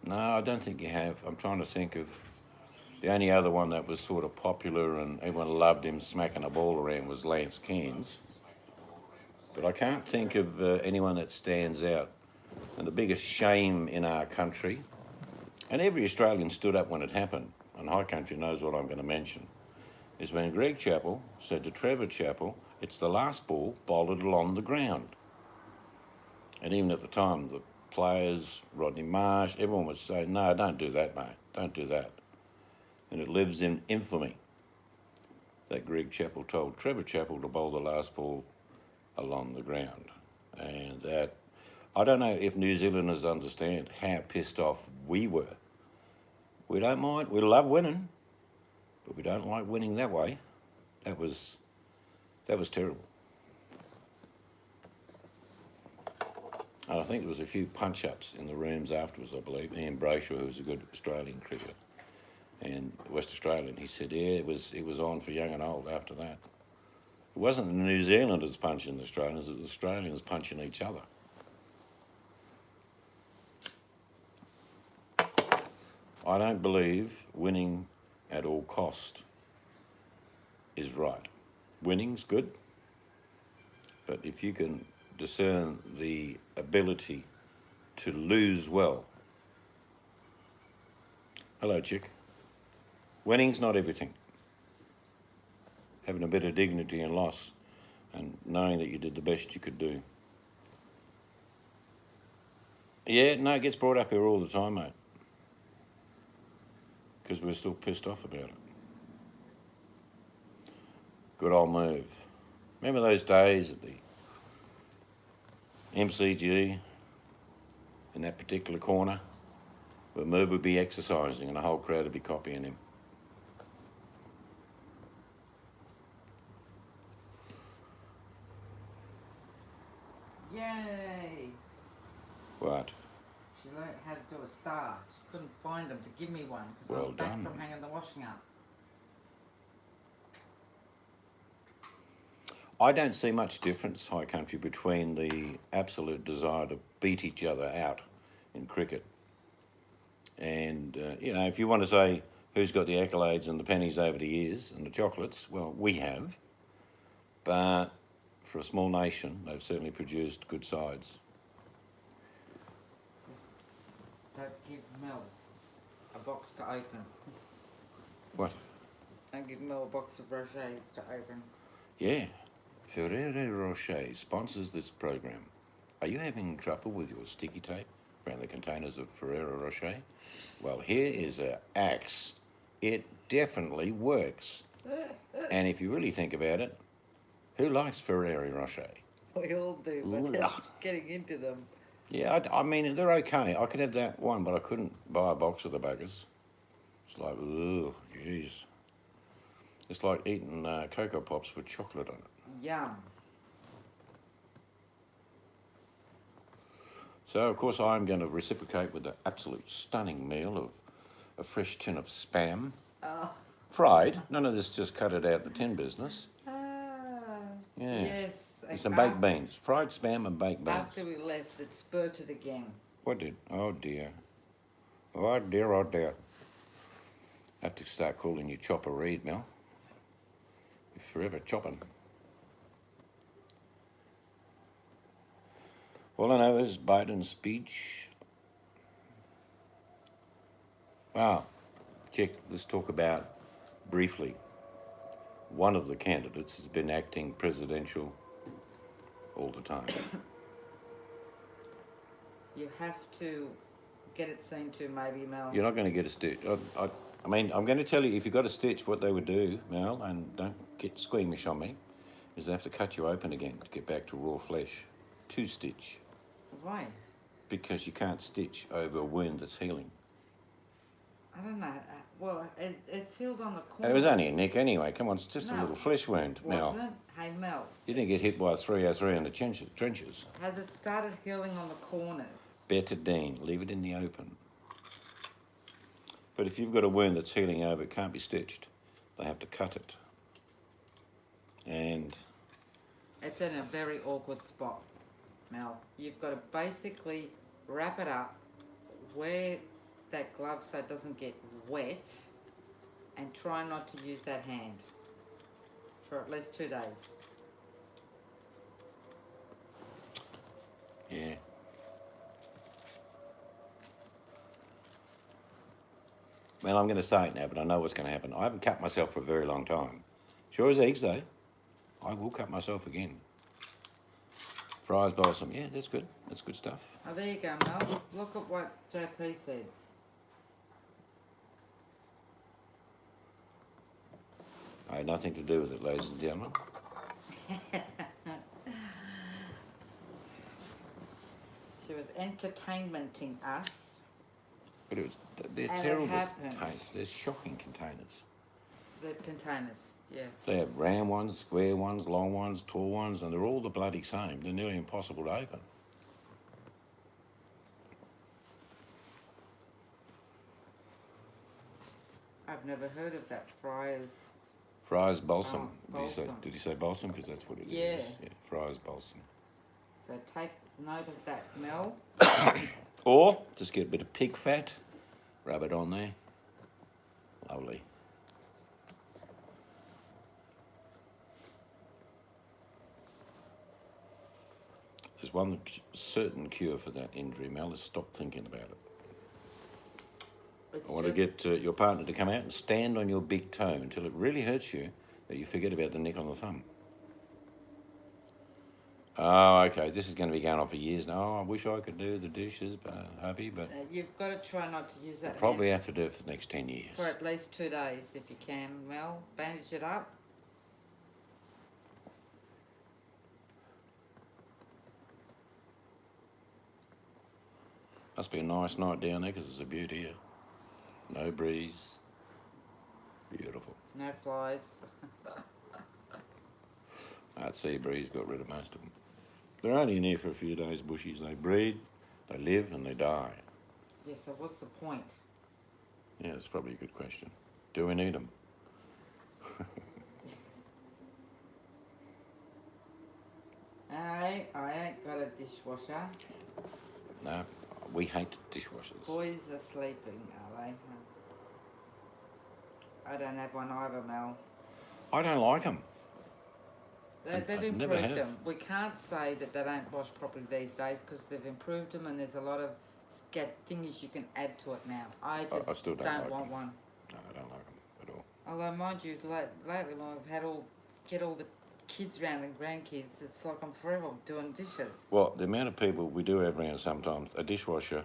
No, I don't think you have. I'm trying to think of the only other one that was sort of popular and everyone loved him smacking a ball around was Lance Cairns. But I can't think of anyone that stands out. And the biggest shame in our country, and every Australian stood up when it happened, and High Country knows what I'm going to mention, is when Greg Chappell said to Trevor Chappell, it's the last ball, bowl it along the ground. And even at the time, the players, Rodney Marsh, everyone was saying, no, don't do that, mate, don't do that. And it lives in infamy that Greg Chappell told Trevor Chappell to bowl the last ball along the ground. And that, I don't know if New Zealanders understand how pissed off we were. We don't mind, we love winning, but we don't like winning that way. That was terrible. And I think there was a few punch-ups in the rooms afterwards, I believe. Ian Brayshaw, who was a good Australian cricketer, and West Australian, he said, yeah, it was on for young and old after that. It wasn't the New Zealanders punching the Australians, it was the Australians punching each other. I don't believe winning at all cost is right. Winning's good, but if you can discern the ability to lose well. Hello, chick. Winning's not everything. Having a bit of dignity in loss and knowing that you did the best you could do. Yeah, no, it gets brought up here all the time, mate. because we're still pissed off about it. Good old move. Remember those days at the MCG in that particular corner where Merv would be exercising and the whole crowd would be copying him? Yay! What? She learned how to do a star. She couldn't find them to give me one because I Well was back done. from hanging the washing up. I don't see much difference, High Country, between the absolute desire to beat each other out in cricket and, if you want to say who's got the accolades and the pennies over the years and the chocolates, well, we have. But for a small nation, they've certainly produced good sides. Just don't give Mel a box to open. What? Don't give Mel a box of Rochers to open. Yeah. Ferrero Rocher sponsors this program. Are you having trouble with your sticky tape around the containers of Ferrero Rocher? Well, here is an axe. It definitely works. And if you really think about it, who likes Ferrero Rocher? We all do, but Ugh. it's getting into them. Yeah, I mean, they're okay. I could have that one, but I couldn't buy a box of the buggers. It's like, ugh, jeez. It's like eating Cocoa Pops with chocolate on it. Yum. So, of course, I'm going to reciprocate with the absolute stunning meal of a fresh tin of Spam. Oh. Fried. None of this just cut it out the tin business. Yeah. Yes. And some baked beans. Fried Spam and baked beans. After we left, it spurted again. What did? Oh, dear. Oh, dear, oh, dear. I have to start calling you Chopper Reed, Mel. You're forever chopping. All I know is Biden's speech. Wow. Check. Let's talk about, briefly, one of the candidates has been acting presidential all the time. You have to get it seen to, maybe, Mel. You're not going to get a stitch. I mean, I'm going to tell you, if you've got a stitch, what they would do, Mel, and don't get squeamish on me, is they have to cut you open again to get back to raw flesh. 2-stitch. Why? Because you can't stitch over a wound that's healing. I don't know. Well, it's healed on the corner. And it was only a nick anyway. Come on, it's just a No, little flesh wound, Mel. Wasn't it? Hey, Mel. You didn't get hit by a 303 in the trenches. Has it started healing on the corners? Betadine, leave it in the open. But if you've got a wound that's healing over, it can't be stitched. They have to cut it. And It's in a very awkward spot, Mel. You've got to basically wrap it up, wear that glove so it doesn't get wet, and try not to use that hand for at least 2 days. yeah. Well, I'm going to say it now, but I know what's going to happen. I haven't cut myself for a very long time. Sure as eggs, though. I will cut myself again. Fries balsam. Yeah, that's good. That's good stuff. Oh, there you go, Mel. Look at what JP said. I had nothing to do with it, ladies and gentlemen. She was entertainmenting us. But they're And it terrible happened. containers. They're shocking containers. The containers, yeah. They have round ones, square ones, long ones, tall ones, and they're all the bloody same. They're nearly impossible to open. I've never heard of that. Fries balsam. Oh, balsam. Did you say balsam? Because that's what it is. Yeah. Yeah, fries balsam. So take note of that, Mel. Or just get a bit of pig fat, rub it on there. Lovely. There's one certain cure for that injury, Mel, is stop thinking about it. It's I want to just- get your partner to come out and stand on your big toe until it really hurts you that you forget about the nick on the thumb. Oh, okay. This is going to be going on for years now. Oh, I wish I could do the dishes, but hubby, but You've got to try not to use I'll that probably hand have to do it for the next 10 years. for at least 2 days if you can, Mel. Bandage it up. Must be a nice night down there because it's a beauty here. No breeze. Beautiful. No flies. That sea breeze got rid of most of them. They're only in here for a few days, bushies. They breed, they live, and they die. Yeah, so what's the point? Yeah, that's probably a good question. Do we need them? I ain't got a dishwasher. No, we hate dishwashers. Boys are sleeping, are they? I don't have one either, Mel. I don't like them. They've I've never had improved it. them. We can't say that they don't wash properly these days because they've improved them and there's a lot of thingies you can add to it now. I I still don't like want them. one. No, I don't like them at all. Although, mind you, lately when I've had get all the kids round and grandkids, it's like I'm forever doing dishes. Well, the amount of people we do have around sometimes, a dishwasher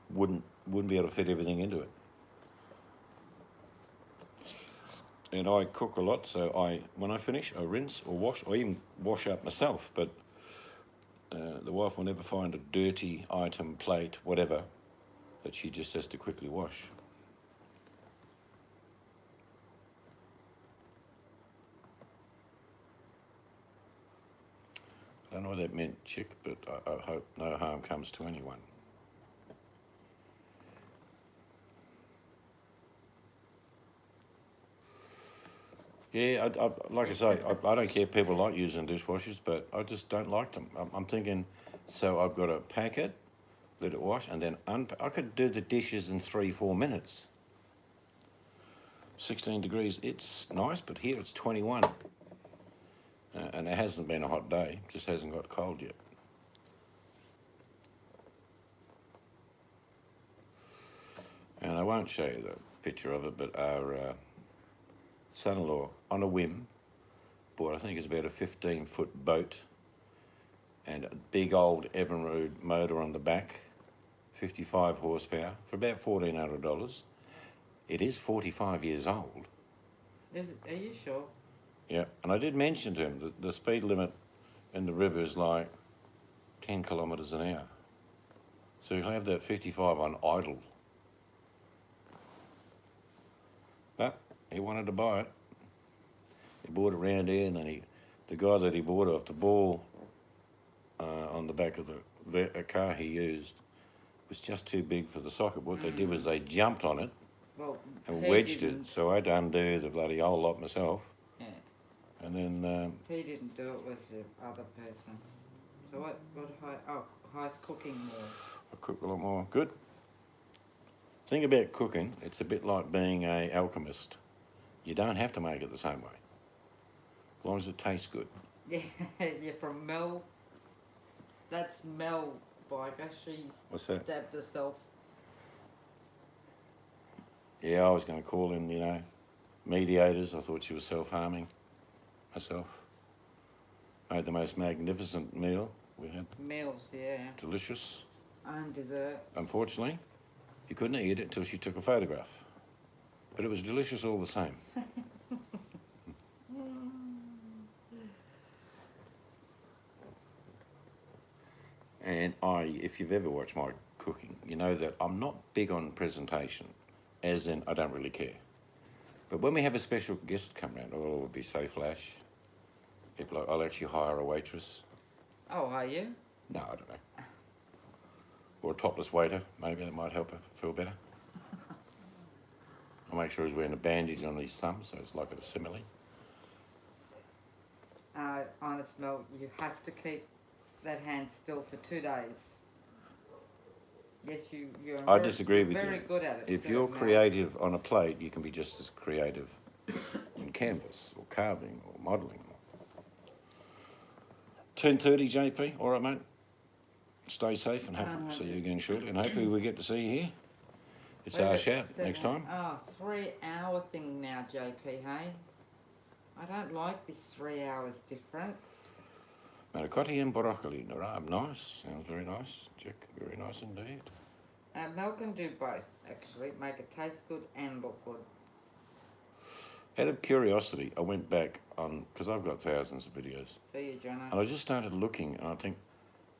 wouldn't be able to fit everything into it. And I cook a lot, so when I finish, I rinse or wash, or even wash up myself. But the wife will never find a dirty item, plate, whatever, that she just has to quickly wash. I don't know what that meant, chick, but I hope no harm comes to anyone. Yeah, like I say, I don't care if people like using dishwashers, but I just don't like them. I'm thinking, so I've got to pack it, let it wash, and then I could do the dishes in 3-4 minutes. 16 degrees, it's nice, but here it's 21. And it hasn't been a hot day, just hasn't got cold yet. And I won't show you the picture of it, but our son-in-law, on a whim, bought, I think it's about a 15-foot boat and a big old Evinrude motor on the back, 55 horsepower, for about $1,400. It is 45 years old. Are you sure? Yeah, and I did mention to him that the speed limit in the river is like 10 kilometres an hour. So he'll have that 55 on idle. But he wanted to buy it. He bought it round here, and then the guy that he bought off, the ball on the back of the car he used was just too big for the socket. What they did was they jumped on it and wedged it. So I had to undo the bloody whole lot myself. Yeah. And then he didn't do it, was the other person. So what highest cooking more? I cook a lot more. Good. Thing about cooking, it's a bit like being an alchemist. You don't have to make it the same way, as long as it tastes good. Yeah, you're from Mel. That's Mel Biker. She stabbed herself. Yeah, I was going to call in, mediators. I thought she was self-harming myself. Made the most magnificent meal we had. Meals, yeah. Delicious. And dessert. Unfortunately, you couldn't eat it until she took a photograph. But it was delicious all the same. And if you've ever watched my cooking, you know that I'm not big on presentation, as in I don't really care. But when we have a special guest come round, it would be so flash. I'll actually hire a waitress. Oh, are you? No, I don't know. Or a topless waiter, maybe that might help her feel better. I'll make sure he's wearing a bandage on his thumb, so it's like a simile. Honest Mel, you have to keep that hand still for 2 days. Yes, I disagree with you. Very good at it. If you're creative on a plate, you can be just as creative in canvas or carving or modelling. 10:30, JP. All right, mate. Stay safe and happy. See you again shortly, and hopefully we get to see you here. It's our shout next time. Oh, 3-hour thing now, JP, hey? I don't like this 3 hours difference. Manicotti and broccoli. Nice. Sounds very nice. Check. Very nice indeed. Mel can do both, actually. Make it taste good and look good. Out of curiosity, I went back on, because I've got thousands of videos, See you, Jono. and I just started looking, and I think,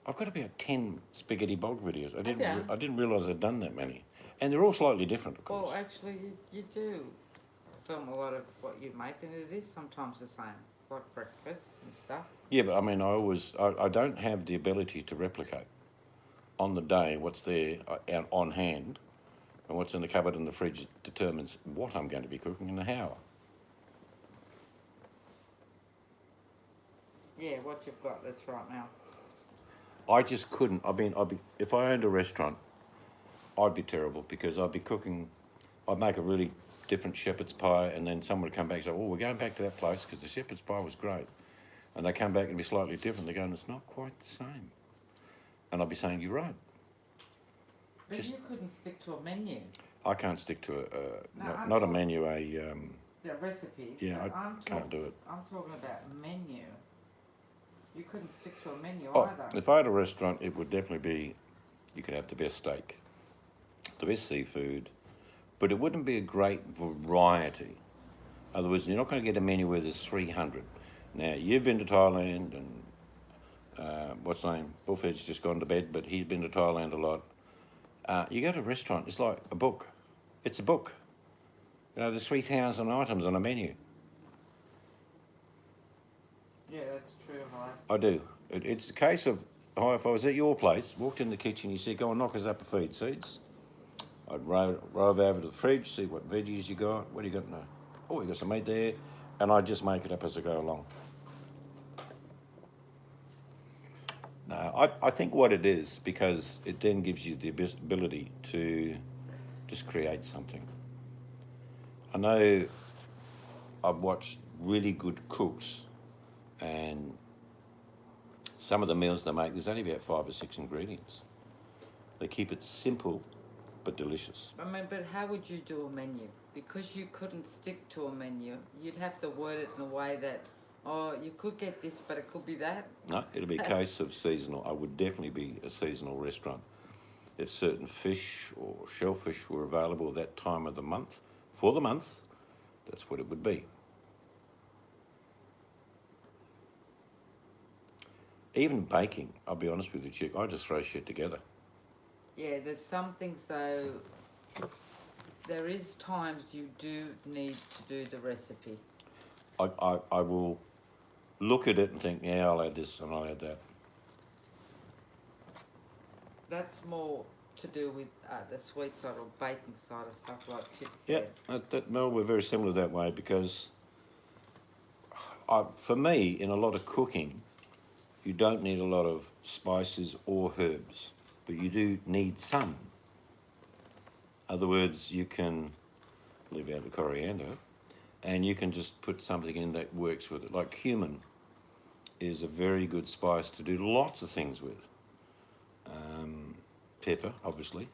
I've got about 10 spaghetti bog videos. I didn't realise I'd done that many. And they're all slightly different, of course. Well, actually, you do film a lot of what you make, and it is sometimes the same, like breakfast and stuff. Yeah, but I mean, I don't have the ability to replicate on the day what's there out on hand, and what's in the cupboard and the fridge determines what I'm going to be cooking and how. Yeah, what you've got, that's right now. I just couldn't. If I owned a restaurant, I'd be terrible because I'd be cooking. I'd make a really different shepherd's pie, and then someone would come back and say, "Oh, we're going back to that place because the shepherd's pie was great," and they come back and be slightly different. They're going, "It's not quite the same," and I'd be saying, "You're right." But you couldn't stick to a menu. I can't stick to No, not a menu. The recipe. Yeah, I can't do it. I'm talking about menu. You couldn't stick to a menu Oh, either. if I had a restaurant, it would definitely be. You could have the best steak, the best seafood, but it wouldn't be a great variety. In other words, you're not going to get a menu where there's 300. Now, you've been to Thailand, and what's his name? Buffett's just gone to bed, but he's been to Thailand a lot. You go to a restaurant, it's like a book. It's a book. You know, there's 3,000 items on a menu. Yeah, that's true, right? I do. It's a case of, if I was at your place, walked in the kitchen, you said, "Go and knock us up a feed, Seeds." I'd rove over to the fridge, see what veggies you got. What do you got now? Oh, you got some meat there. And I just make it up as I go along. No, I think what it is, because it then gives you the ability to just create something. I know I've watched really good cooks, and some of the meals they make, there's only about 5 or 6 ingredients. They keep it simple but delicious. I mean, but how would you do a menu? Because you couldn't stick to a menu, you'd have to word it in a way that, oh, you could get this, but it could be that. No, it'll be a case of seasonal. I would definitely be a seasonal restaurant. If certain fish or shellfish were available at that time of the month, for the month, that's what it would be. Even baking, I'll be honest with you, Chick, I just throw shit together. Yeah, there's some things though, there is times you do need to do the recipe. I will look at it and think, yeah, I'll add this and I'll add that. That's more to do with the sweet side or baking side of stuff like Chip Yeah, said. Mel, we're very similar that way because for me, in a lot of cooking, you don't need a lot of spices or herbs, but you do need some. In other words, you can leave out the coriander and you can just put something in that works with it. Like cumin is a very good spice to do lots of things with. Pepper, obviously.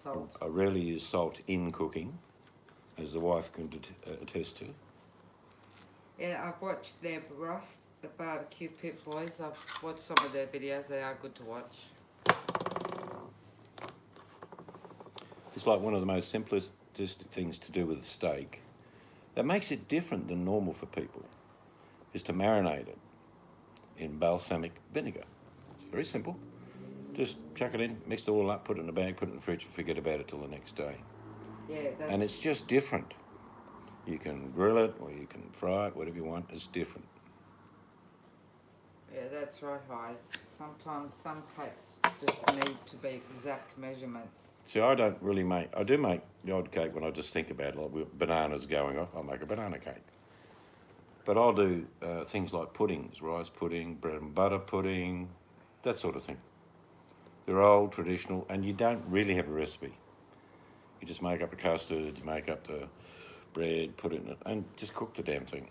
Salt. I rarely use salt in cooking, as the wife can attest to. Yeah, I've watched their Ross, the Barbecue Pit Boys. I've watched some of their videos. They are good to watch. It's like one of the most simplest things to do with a steak. That makes it different than normal for people, is to marinate it in balsamic vinegar. It's very simple. Just chuck it in, mix it all up, put it in a bag, put it in the fridge, and forget about it till the next day. Yeah, that's... And it's just different. You can grill it or you can fry it, whatever you want. It's different. Yeah, that's right, Hyde. Sometimes some cakes just need to be exact measurements. See, I don't really make... I do make the odd cake when I just think about it, like with bananas going off. I'll make a banana cake. But I'll do things like puddings, rice pudding, bread and butter pudding, that sort of thing. They're old, traditional, and you don't really have a recipe. You just make up a custard, you make up the bread, put it in it, and just cook the damn thing.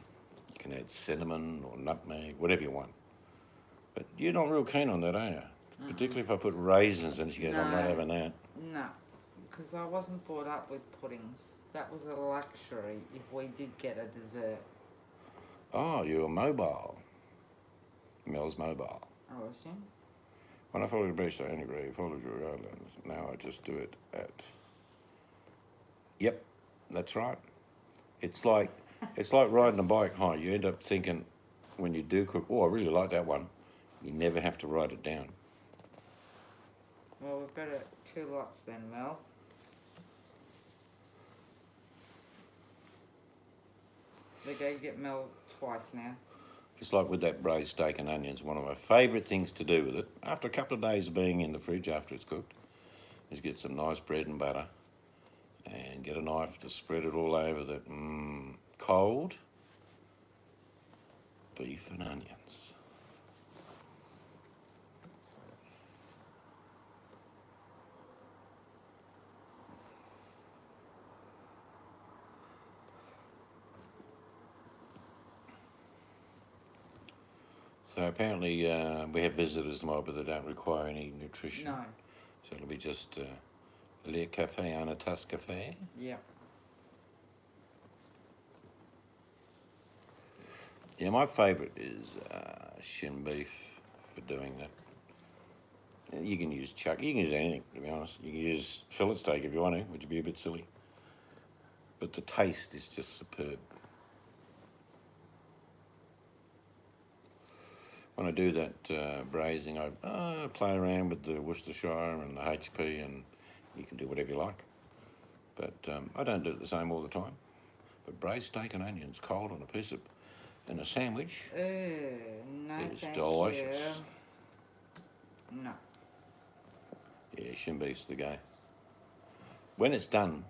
You can add cinnamon or nutmeg, whatever you want. But you're not real keen on that, are you? Particularly if I put raisins in it, she goes, I'm not having that. No, because I wasn't brought up with puddings. That was a luxury if we did get a dessert. Oh, you were mobile. Mel's mobile. I assume. When I followed the base, I integrated, followed your guidelines. Now I just do it at. Yep, that's right. It's like riding a bike high. You end up thinking when you do cook, oh, I really like that one. You never have to write it down. Well, we've got it 2 lots then, Mel. They go get Mel twice now. Just like with that braised steak and onions, one of my favourite things to do with it, after a couple of days of being in the fridge after it's cooked, is get some nice bread and butter and get a knife to spread it all over that cold beef and onions. So apparently we have visitors tomorrow, but they don't require any nutrition. No. So it'll be just Le Café on a Tasse Café. Yeah. Yeah, my favourite is shin beef for doing that. You can use chuck, you can use anything, to be honest. You can use fillet steak if you want to, which would be a bit silly. But the taste is just superb. When I do that braising, I play around with the Worcestershire and the HP, and you can do whatever you like. But I don't do it the same all the time. But braised steak and onions cold on a piece of, in a sandwich, No, it's thank delicious. You. No. Yeah, shin beef's the go. When it's done,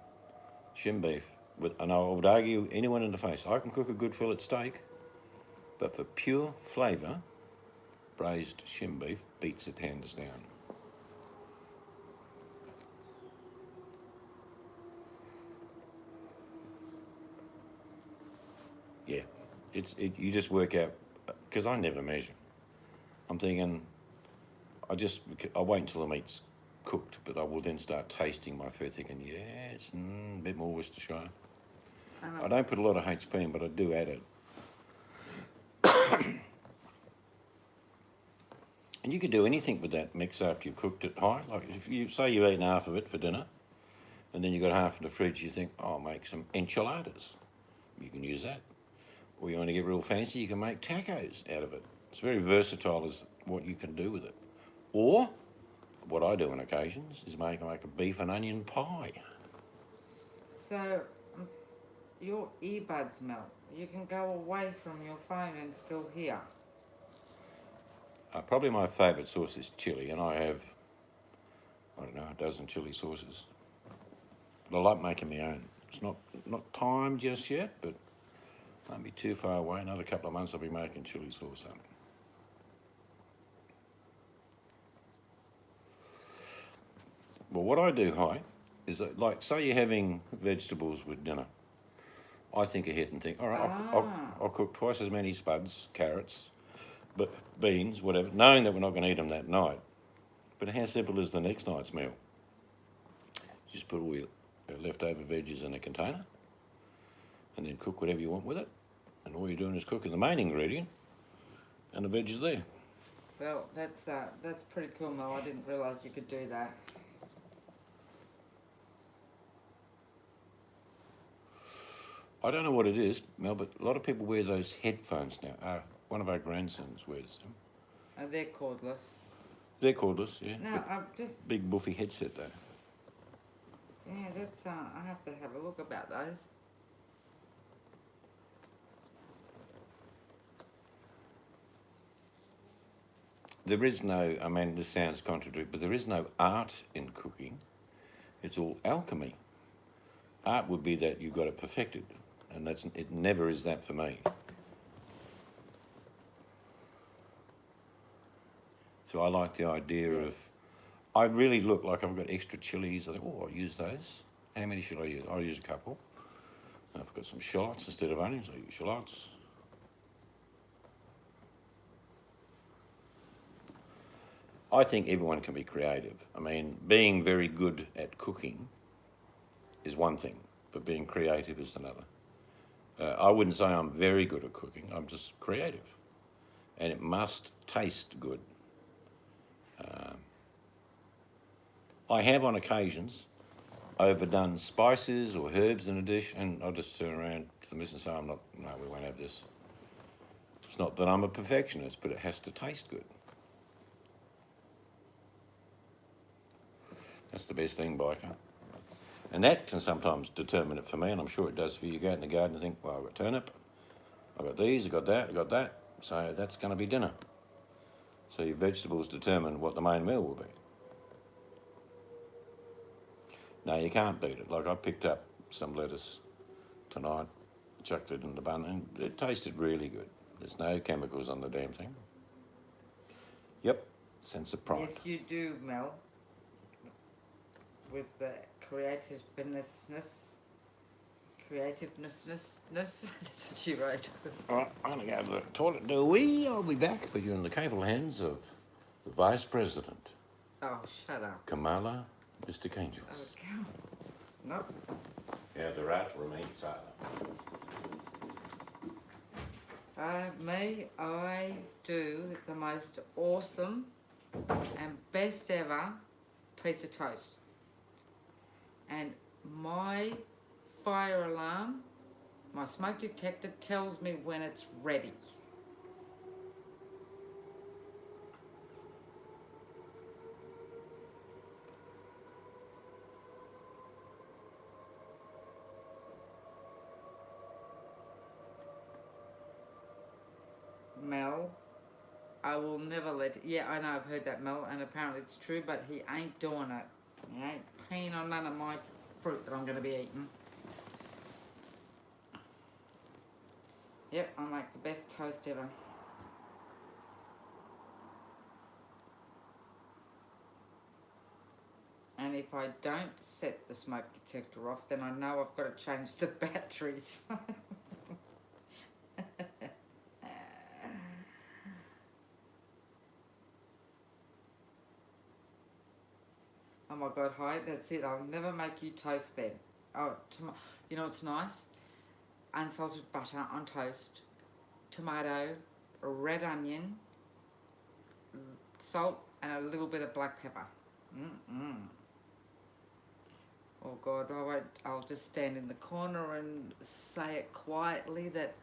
shin beef, and I would argue anyone in the face, I can cook a good fillet steak, but for pure flavour, braised shin beef beats it hands down. Yeah, you just work out, because I never measure. I'm thinking, I wait until the meat's cooked, but I will then start tasting my food thinking, yeah, it's a bit more Worcestershire. I don't put a lot of HP in, but I do add it. And you can do anything with that mix after you've cooked it high. Like if you say you've eaten half of it for dinner, and then you've got half in the fridge, you think, oh, I'll make some enchiladas. You can use that. Or you want to get real fancy, you can make tacos out of it. It's very versatile as what you can do with it. Or, what I do on occasions, is make a beef and onion pie. So, your earbuds, Mel, you can go away from your phone and still hear. Probably my favourite sauce is chili, and I have, I don't know, a dozen chili sauces. But I like making my own. It's not time just yet, but won't be too far away. Another couple of months I'll be making chili sauce up. Well, what I do, is that, like, say you're having vegetables with dinner. I think ahead and think, all right, I'll cook twice as many spuds, carrots, but beans, whatever, knowing that we're not going to eat them that night. But how simple is the next night's meal? You just put all your leftover veggies in a container and then cook whatever you want with it. And all you're doing is cooking the main ingredient and the veg is there. Well, that's pretty cool, Mel. I didn't realise you could do that. I don't know what it is, Mel, but a lot of people wear those headphones now. One of our grandsons wears them. Oh, they're cordless. They're cordless, yeah. No, I'm just... Big buffy headset though. Yeah, that's... I have to have a look about those. There is no, I mean, this sounds contradictory, but there is no art in cooking. It's all alchemy. Art would be that you've got it perfected, and it never is that for me. So I like the idea of, I really look like I've got extra chilies. I think, oh, I'll use those. How many should I use? I'll use a couple. And I've got some shallots instead of onions. I'll use shallots. I think everyone can be creative. I mean, being very good at cooking is one thing, but being creative is another. I wouldn't say I'm very good at cooking. I'm just creative. and it must taste good. I have on occasions overdone spices or herbs in a dish, and I'll just turn around to the missus and say, no, we won't have this. It's not that I'm a perfectionist, but it has to taste good. That's the best thing, biker. And that can sometimes determine it for me, and I'm sure it does for you. You go out in the garden and think, well, I've got turnip, I've got these, I've got that, I've got that, so that's going to be dinner. So your vegetables determine what the main meal will be. No, you can't beat it. Like I picked up some lettuce tonight, chucked it in the bun, and it tasted really good. There's no chemicals on the damn thing. Yep, sense of pride. Yes, you do, Mel. With the creativeness. That's what she wrote. All right, I'm going to go to the toilet, do a wee. I'll be back. But you're in the capable hands of the Vice President, Oh, shut up. Kamala Mr. Angels. Oh, cow. No. Yeah, the rat remains silent. I do the most awesome and best ever piece of toast. And my fire alarm, my smoke detector tells me when it's ready. Mel, I will never let it. Yeah, I know, I've heard that, Mel, and apparently it's true, but he ain't doing it. He ain't peeing on none of my fruit that I'm going to be eating. Yep, I make the best toast ever. And if I don't set the smoke detector off, then I know I've got to change the batteries. Oh my God, hi, that's it. I'll never make you toast then. Oh, you know what's nice? Unsalted butter on toast, tomato, red onion, salt, and a little bit of black pepper. Oh God, I'll just stand in the corner and say it quietly that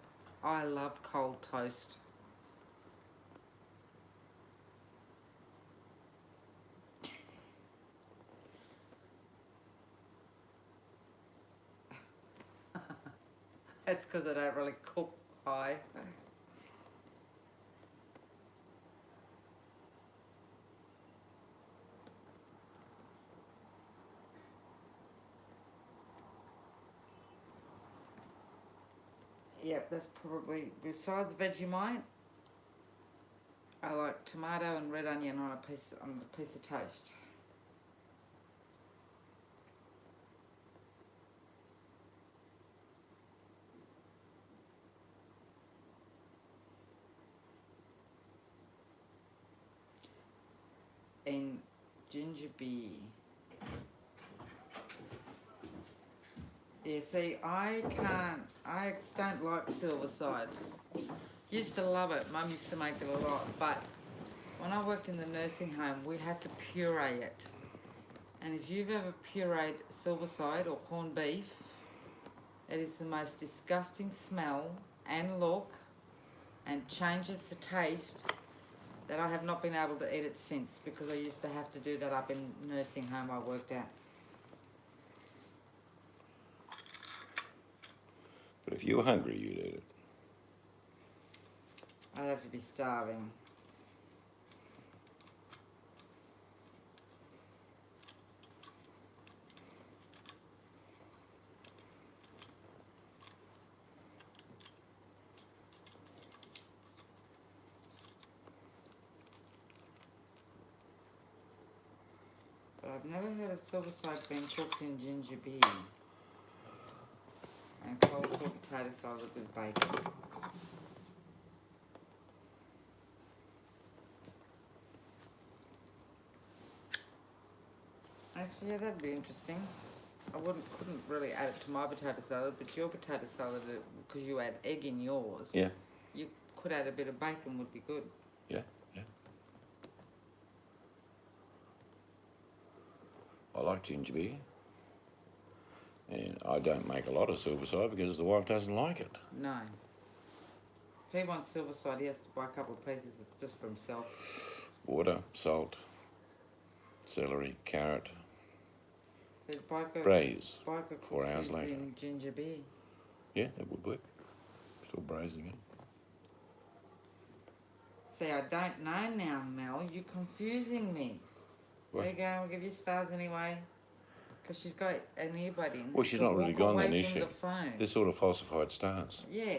I love cold toast. That's because I don't really cook high. Yep, that's probably, besides Vegemite, I like tomato and red onion on a piece of toast. And ginger beer. Yeah, see, I don't like Silverside. Used to love it. Mum used to make it a lot, but when I worked in the nursing home, we had to puree it. And if you've ever pureed Silverside or corned beef, it is the most disgusting smell and look and changes the taste that I have not been able to eat it since, because I used to have to do that up in nursing home I worked at. But if you were hungry, you'd eat it. I'd have to be starving. But I've never heard of Silverside being cooked in ginger beer. And cold cooked potato salad with bacon. Actually, yeah, that'd be interesting. I couldn't really add it to my potato salad, but your potato salad, because you add egg in yours, Yeah. you could add a bit of bacon would be good. Yeah, yeah. I like ginger beer. And I don't make a lot of silverside because the wife doesn't like it. No. If he wants silverside, he has to buy a couple of pieces just for himself. Water, salt, celery, carrot, Biker, braise. Biker 4 hours later. in ginger beer. Yeah, that would work. Still braising it. See, I don't know now, Mel. You're confusing me. What? There you go. I'll give you stars anyway. Because she's got an earbud in. Well, she's So not really walk gone away then, is from she? the phone. They're sort of falsified stars. Yeah.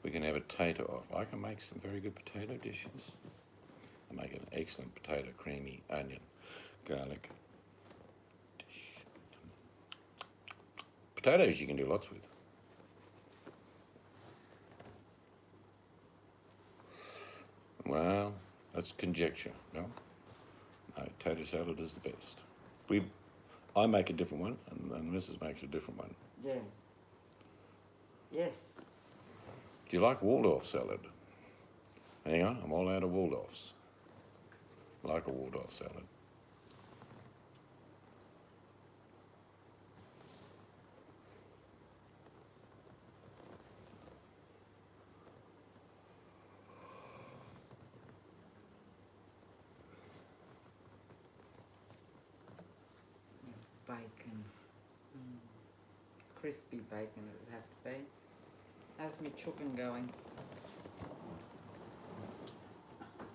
We can have a potato off. I can make some very good potato dishes. I make an excellent potato, creamy onion, garlic dish. Potatoes you can do lots with. Well, that's conjecture, no? No, potato salad is the best. I make a different one, and Mrs. makes a different one. Yeah. Yes. Do you like Waldorf salad? Hang on, I'm all out of Waldorfs. I like a Waldorf salad. Bacon. Crispy bacon it would have to be. How's my chicken going?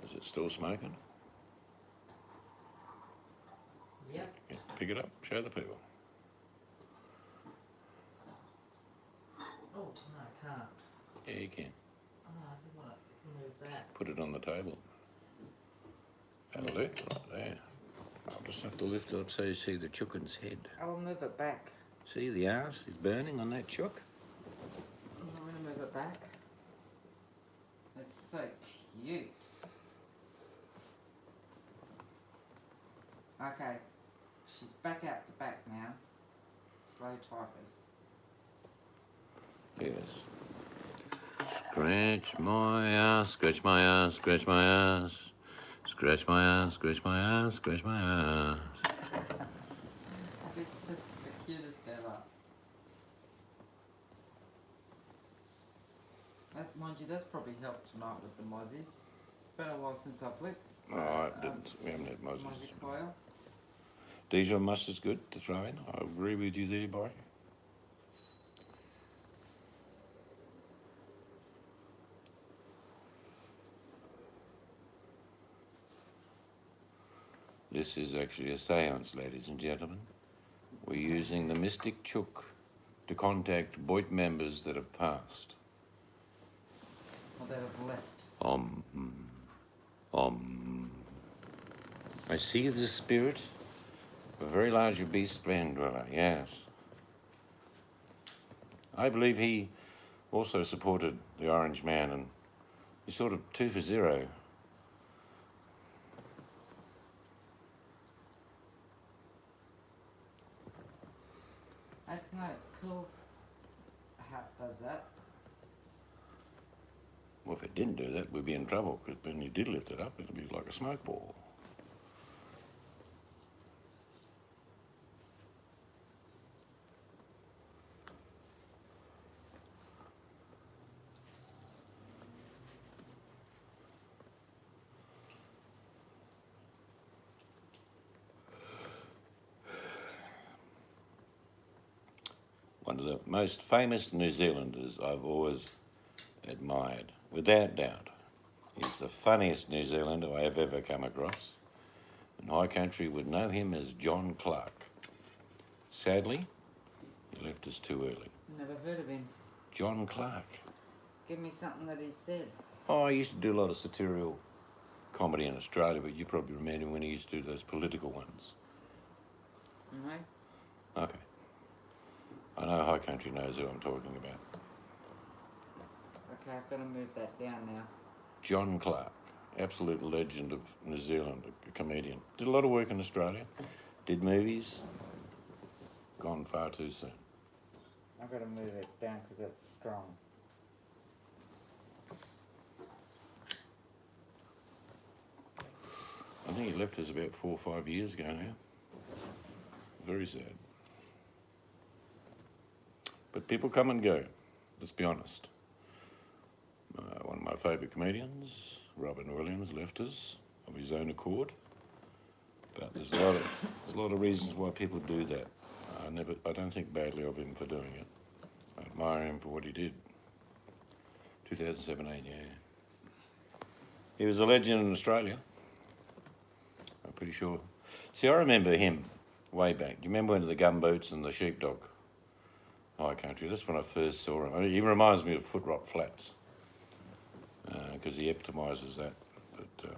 Is it still smoking? Yep. Yeah, pick it up, show the people. Oh, no, I can't. Yeah, you can. Oh, I just want to move that. Put it on the table. That'll do, right there. I'll just have to lift it up so you see the chicken's head. I'll move it back. See the arse is burning on that chook? I'm going to move it back. It's so cute. Okay. She's back out the back now. Slow typers. Yes. Scratch my ass, scratch my ass, scratch my ass. Scratch my ass, scratch my ass, scratch my ass. It's just the cutest ever. Mind you, that's probably helped tonight with the mozzies. It's been a while since I've licked. Oh, it didn't. We haven't had Moses. Mozzie coil. Dijon mustard's good to throw in. I agree with you there, boy. This is actually a seance, ladies and gentlemen. We're using the Mystic Chook to contact Boit members that have passed. Or that have left. I see the spirit of a very large beast van dweller, yes. I believe he also supported the Orange Man, and he's sort of 2 for 0. I know it's cool how it does that. Well, if it didn't do that, we'd be in trouble, because when you did lift it up, it'd be like a smoke ball. One of the most famous New Zealanders I've always admired, without doubt. He's the funniest New Zealander I have ever come across. And High Country would know him as John Clark. Sadly, he left us too early. Never heard of him. John Clark. Give me something that he said. Oh, I used to do a lot of satirical comedy in Australia, but you probably remember him when he used to do those political ones. No? Okay. I know High Country knows who I'm talking about. Okay, I've got to move that down now. John Clark, absolute legend of New Zealand, a comedian. Did a lot of work in Australia, did movies, gone far too soon. I've got to move it down because it's strong. I think he left us about 4 or 5 years ago now. Very sad. But people come and go, let's be honest. One of my favourite comedians, Robin Williams, left us of his own accord. But there's a lot of reasons why people do that. I don't think badly of him for doing it. I admire him for what he did. 2017, yeah. He was a legend in Australia. I'm pretty sure. See, I remember him way back. Do you remember when the Gumboots and the Sheepdog? High Country. That's when I first saw him. I mean, he reminds me of Foot Rot Flats because he epitomises that. But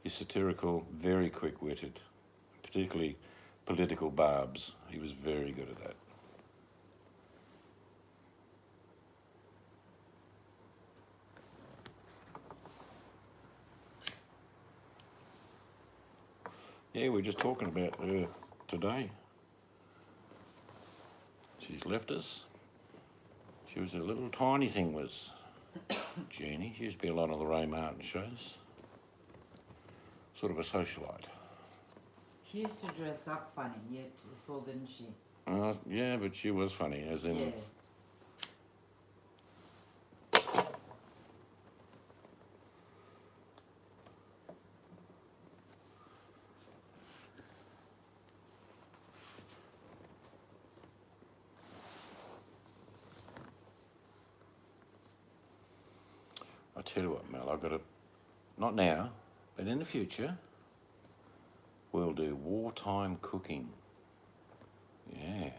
he's satirical, very quick-witted, particularly political barbs. He was very good at that. Yeah, we're just talking about her today. She's left us. She was a little tiny thing, was Jeannie. She used to be a lot on the Ray Martin shows. Sort of a socialite. She used to dress up funny, yet as well, didn't she? Yeah, but she was funny, as in... Yeah. I tell you what, Mel, I've got to... Not now, but in the future, we'll do wartime cooking. Yeah.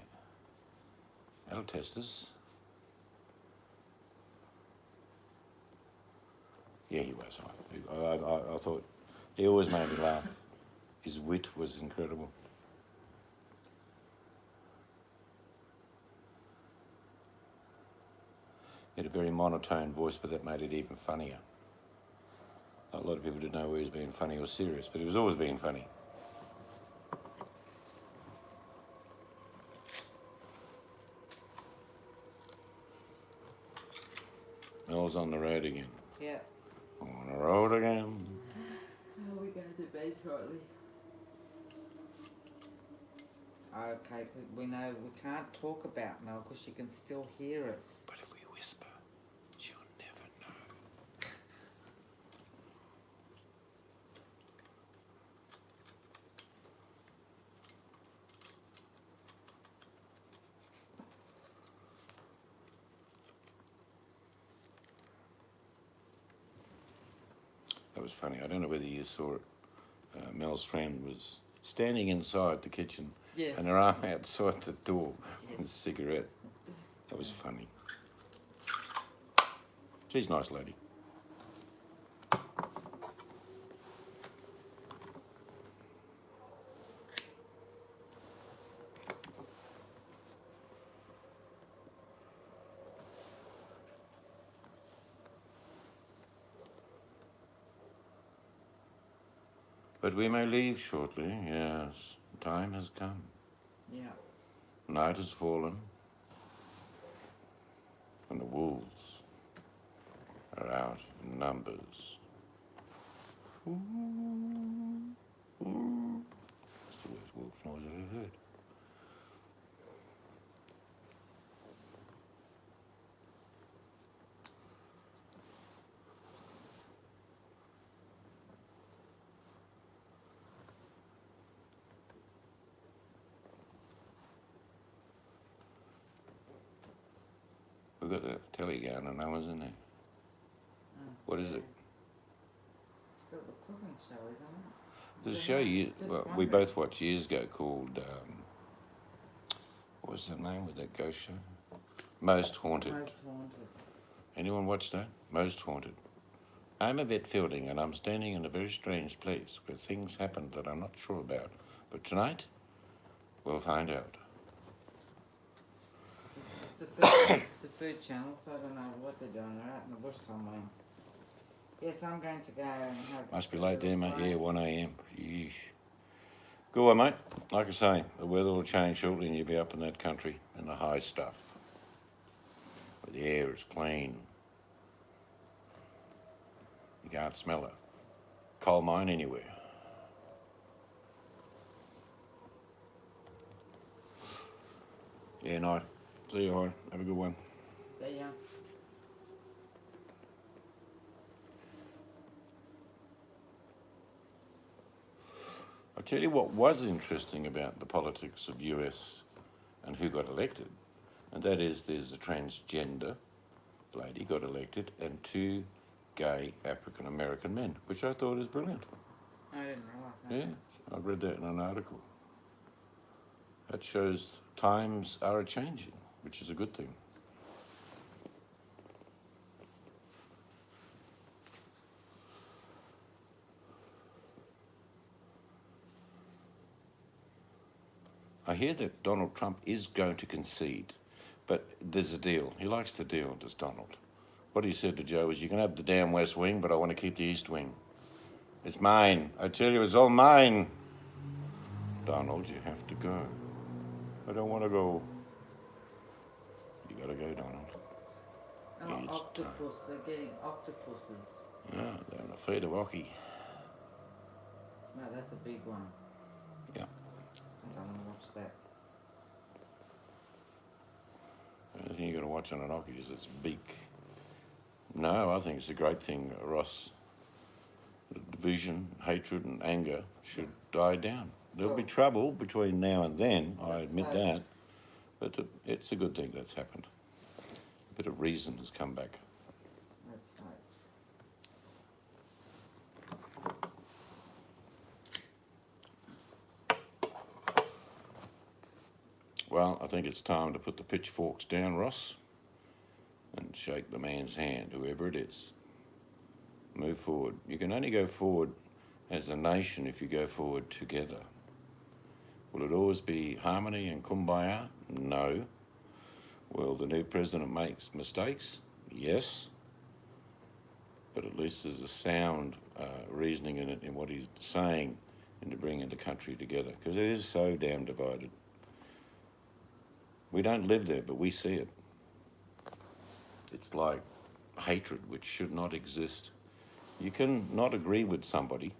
That'll test us. Yeah, he was. I thought he always made me laugh. His wit was incredible. He had a very monotone voice, but that made it even funnier. A lot of people didn't know whether he was being funny or serious, but he was always being funny. Mel's on the road again. Yeah. On the road again. Oh, we're going to bed shortly. Okay, 'cause we know we can't talk about Mel because she can still hear us. But if we whisper, she'll never know. That was funny. I don't know whether you saw it. Mel's friend was standing inside the kitchen Yes. and her arm outside the door Yes. with a cigarette. That was funny. She's a nice lady. But we may leave shortly, yes. Time has come. Yeah. Night has fallen. And the wolves are out in numbers. Ooh, ooh. That's the worst wolf noise I've ever heard. We've got the telly going and no one's in there. Oh, What is yeah. it? It's got the cooking show, isn't it? There's a show we both watched years ago called, what was the name of that ghost show? Most Haunted. Most Haunted. Anyone watch that? Most Haunted. I'm Yvette Fielding and I'm standing in a very strange place where things happen that I'm not sure about. But tonight, we'll find out. It's the food channel, so I don't know what they're doing. They're out in the bush somewhere. Yes, I'm going to go and have... Must be late there, mate. Yeah, 1 a.m. Yeesh. Go on, mate. Like I say, the weather will change shortly and you'll be up in that country in the high stuff. The air is clean. You can't smell a coal mine anywhere. Yeah, night. See you, hi. Have a good one. See ya. I'll tell you what was interesting about the politics of US and who got elected, and that is there's a transgender lady got elected and 2 gay African American men, which I thought is brilliant. I didn't realise that. Yeah, I read that in an article. That shows times are a-changing, which is a good thing. I hear that Donald Trump is going to concede, but there's a deal. He likes the deal, does Donald. What he said to Joe is, you can have the damn West Wing, but I want to keep the East Wing. It's mine. I tell you, it's all mine. Donald, you have to go. I don't want to go. You gotta go, Donald. Oh, It's octopus. They're getting octopuses. Yeah, they're on a feed of hockey. No, that's a big one. Yeah. I don't want to watch that. The only thing you got to watch on an hockey is its beak. No, I think it's a great thing, Ross. The division, hatred and anger should die down. There'll be trouble between now and then, I admit that, but it's a good thing that's happened. A bit of reason has come back. That's right. Well, I think it's time to put the pitchforks down, Ross, and shake the man's hand, whoever it is. Move forward. You can only go forward as a nation if you go forward together. Will it always be harmony and kumbaya? No. Will the new president make mistakes? Yes. But at least there's a sound reasoning in it, in what he's saying, into bringing the country together, because it is so damn divided. We don't live there, but we see it. It's like hatred, which should not exist. You can not agree with somebody,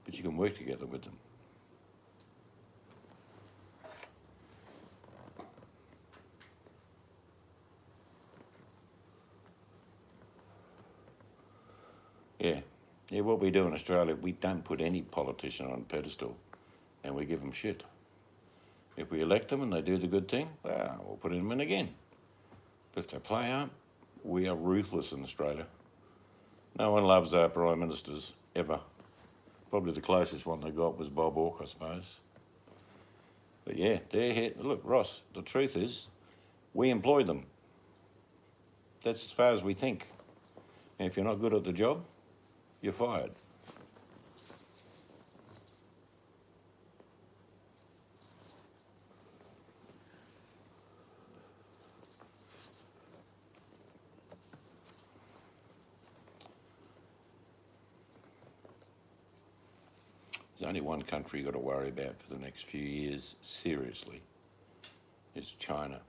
but you can work together with them. Yeah, what we do in Australia, we don't put any politician on a pedestal and we give them shit. If we elect them and they do the good thing, well, we'll put them in again. But if they play up, we are ruthless in Australia. No one loves our prime ministers, ever. Probably the closest one they got was Bob Hawke, I suppose. But yeah, they're here. Look, Ross, the truth is, we employ them. That's as far as we think. And if you're not good at the job, you're fired. There's only one country you've got to worry about for the next few years, seriously. It's China.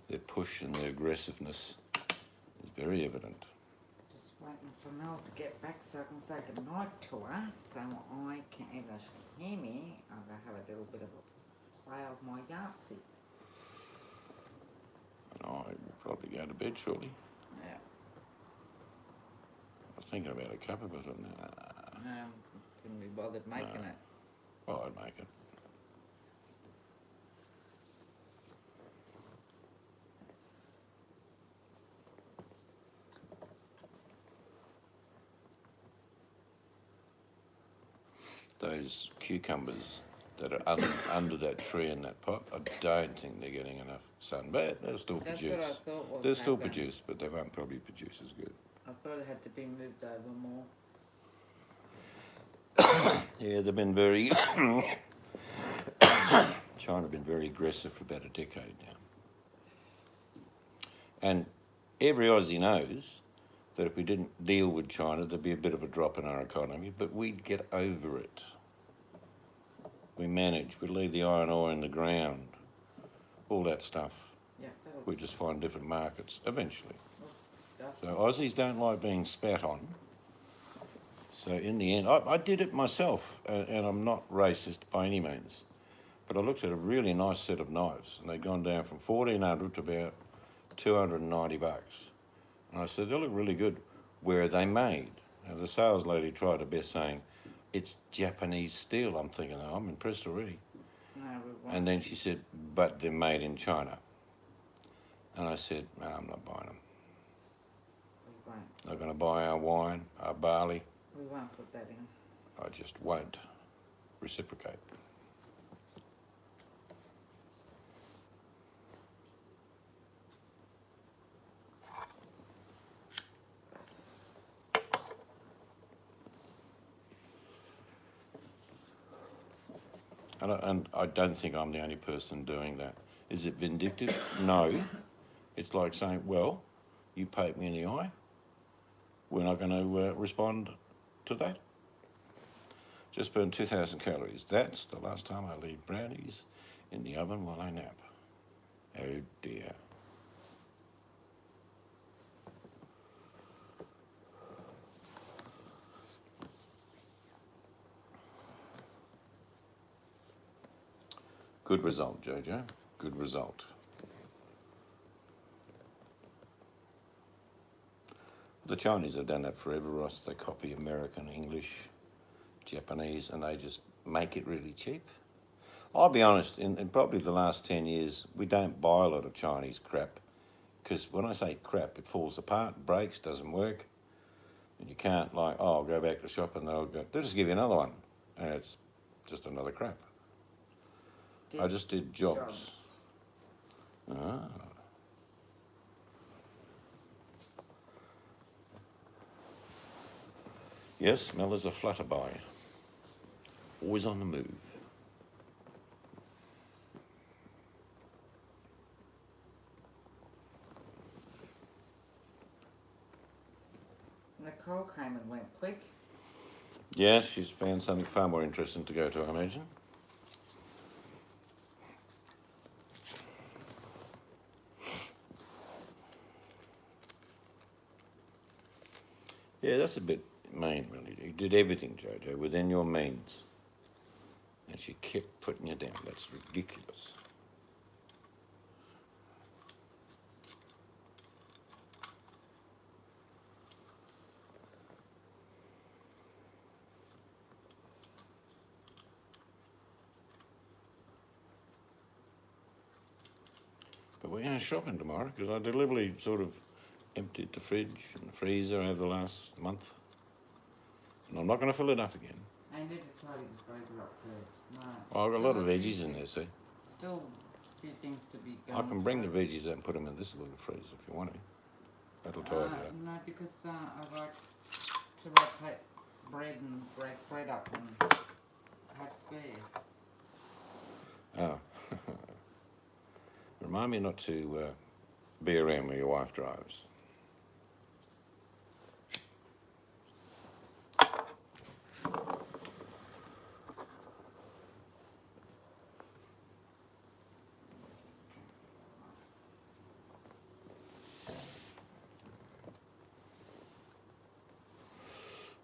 Their push and their aggressiveness is very evident. Just waiting for Mel to get back so I can say goodnight to her, so I can, if she can hear me, I'm going to have a little bit of a play of my Yahtzee. And I will probably go to bed shortly. Yeah. I was thinking about a cup of it, and Couldn't be bothered making it. well, I'd make it. Those cucumbers that are under that tree in that pot, I don't think they're getting enough sun. But they'll still That's produce. what I thought was They'll still happening. produce, but they won't probably produce as good. I thought it had to be moved over more. Yeah, they've been very... China have been very aggressive for about a decade now. And every Aussie knows that if we didn't deal with China, there'd be a bit of a drop in our economy, but we'd get over it. We manage, we leave the iron ore in the ground, all that stuff. Yeah, that'll We just find different markets eventually. Stuff. So Aussies don't like being spat on. So in the end, I did it myself, and I'm not racist by any means. But I looked at a really nice set of knives, and they'd gone down from 1,400 to about 290 bucks. And I said, they look really good. Where are they made? And the sales lady tried her best saying, it's Japanese steel. I'm thinking, oh, I'm impressed already. No, we won't. And then she said, but they're made in China. And I said, no, I'm not buying them. We won't. Not going to buy our wine, our barley. We won't put that in. I just won't reciprocate. And I don't think I'm the only person doing that. Is it vindictive? No. It's like saying, well, you poked me in the eye. We're not going to respond to that. Just burn 2,000 calories. That's the last time I leave brownies in the oven while I nap. Oh dear. Good result, Jojo. Good result. The Chinese have done that forever, Ross. They copy American, English, Japanese, and they just make it really cheap. I'll be honest, in probably the last 10 years, we don't buy a lot of Chinese crap. Because when I say crap, it falls apart, breaks, doesn't work. And you can't like, oh, I'll go back to the shop and they'll just give you another one. And it's just another crap. I just did jobs. Ah. Yes, Mel is a flutterby. Always on the move. Nicole came and went quick. Yes, she's found something far more interesting to go to, I imagine. Yeah, that's a bit mean, really. You did everything, Jojo, within your means. And she kept putting you down. That's ridiculous. But we're going shopping tomorrow because I deliberately sort of emptied the fridge and the freezer over the last month. And I'm not going to fill it up again. I need to tidy the freezer up first. No. Oh, I've got a lot of veggies in there, see? Still a few things to be I going can bring the through. veggies out and put them in this little freezer if you want to. That'll tidy it up. No, because I like to rotate bread and break bread up and have spare. Oh. Remind me not to be around when your wife drives.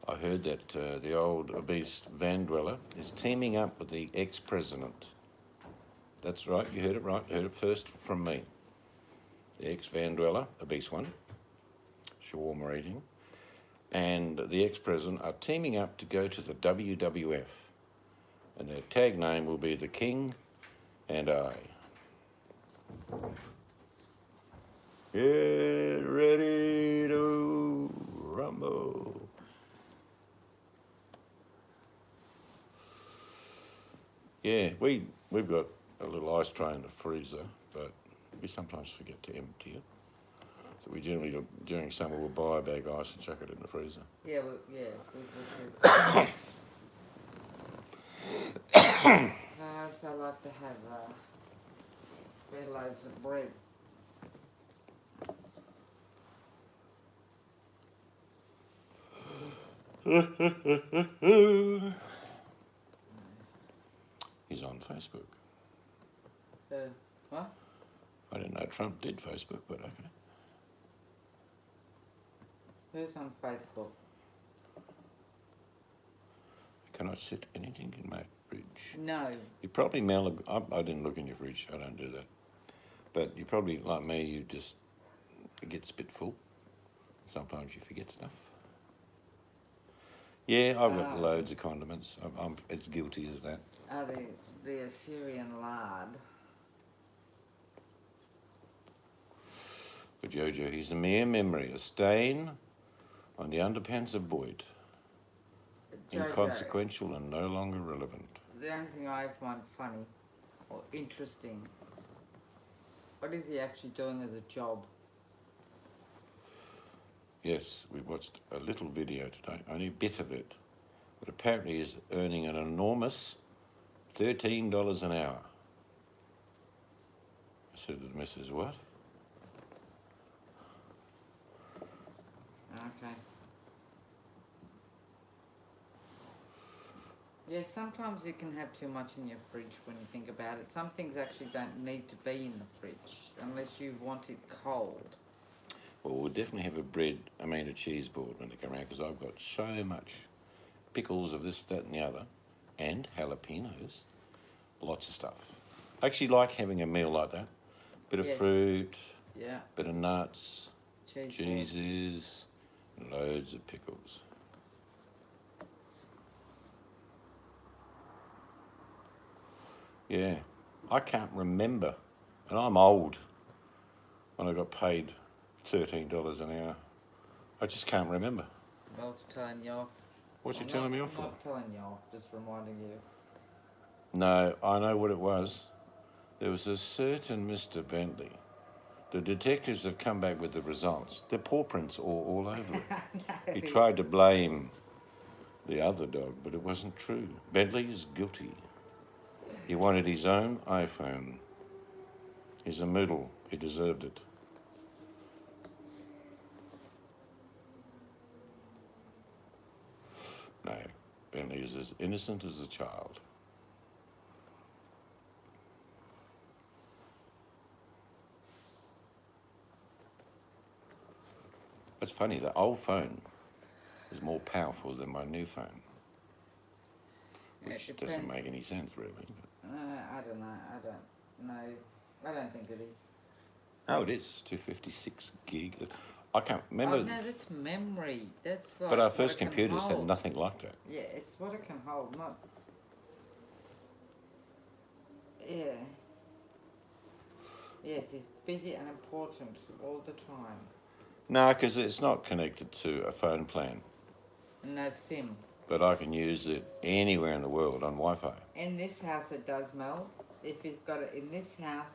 I heard that the old obese van dweller is teaming up with the ex-president. That's right, you heard it right. You heard it first from me. The ex-van dweller, obese one, shawarma eating, and the ex-president are teaming up to go to the WWF. And their tag name will be The King and I. Get ready to rumble. Yeah, we've got a little ice tray in the freezer, but we sometimes forget to empty it. So we generally, during summer, we'll buy a bag of ice and chuck it in the freezer. Yeah, we do. I also like to have spare loaves of bread. He's on Facebook. What? I didn't know Trump did Facebook, but okay. Who's on Facebook? Can I sit anything in my fridge? No. You probably mail. I didn't look in your fridge. I don't do that. But you probably, like me, you just it gets a bit full. Sometimes you forget stuff. Yeah, I've got loads of condiments. I'm as guilty as that. Oh, the Assyrian lard. For Jojo, he's a mere memory, a stain on the underpants of Boyd. Jojo, Inconsequential and no longer relevant. the only thing I find funny or interesting, what is he actually doing as a job? Yes, we watched a little video today, only a bit of it, but apparently he's earning an enormous $13 an hour. I said to the missus, what? Okay. Yeah, sometimes you can have too much in your fridge when you think about it. Some things actually don't need to be in the fridge unless you want it cold. Well, we'll definitely have a cheese board when they come around, because I've got so much pickles of this, that and the other, and jalapenos, lots of stuff. I actually like having a meal like that. Bit of fruit, yeah, bit of nuts, cheeses, and loads of pickles. Yeah, I can't remember, and I'm old, when I got paid $13 an hour. I just can't remember. I was telling you off. What's you telling me off I'm for? not telling you off, just reminding you. No, I know what it was. There was a certain Mr. Bentley. The detectives have come back with the results. Their paw prints all over it. He tried to blame the other dog, but it wasn't true. Bentley is guilty. He wanted his own iPhone. He's a moodle. He deserved it. No, Bentley is as innocent as a child. It's funny, the old phone is more powerful than my new phone. Which doesn't make any sense, really. I don't know. I don't think it is. Oh, it is 256 gig. I can't remember. Oh, no, that's memory. That's like. But our first computers had hold. nothing like that. Yeah, it's what it can hold, not. Yeah. Yes, it's busy and important all the time. No, because it's not connected to a phone plan. No SIM. But I can use it anywhere in the world on Wi-Fi. In this house it does, Mel. If he's got it in this house,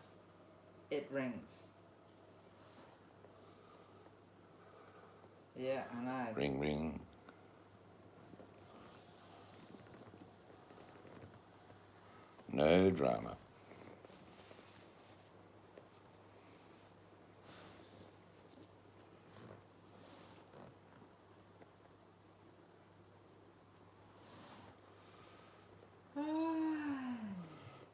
it rings. Yeah, I know. Ring, ring. No drama.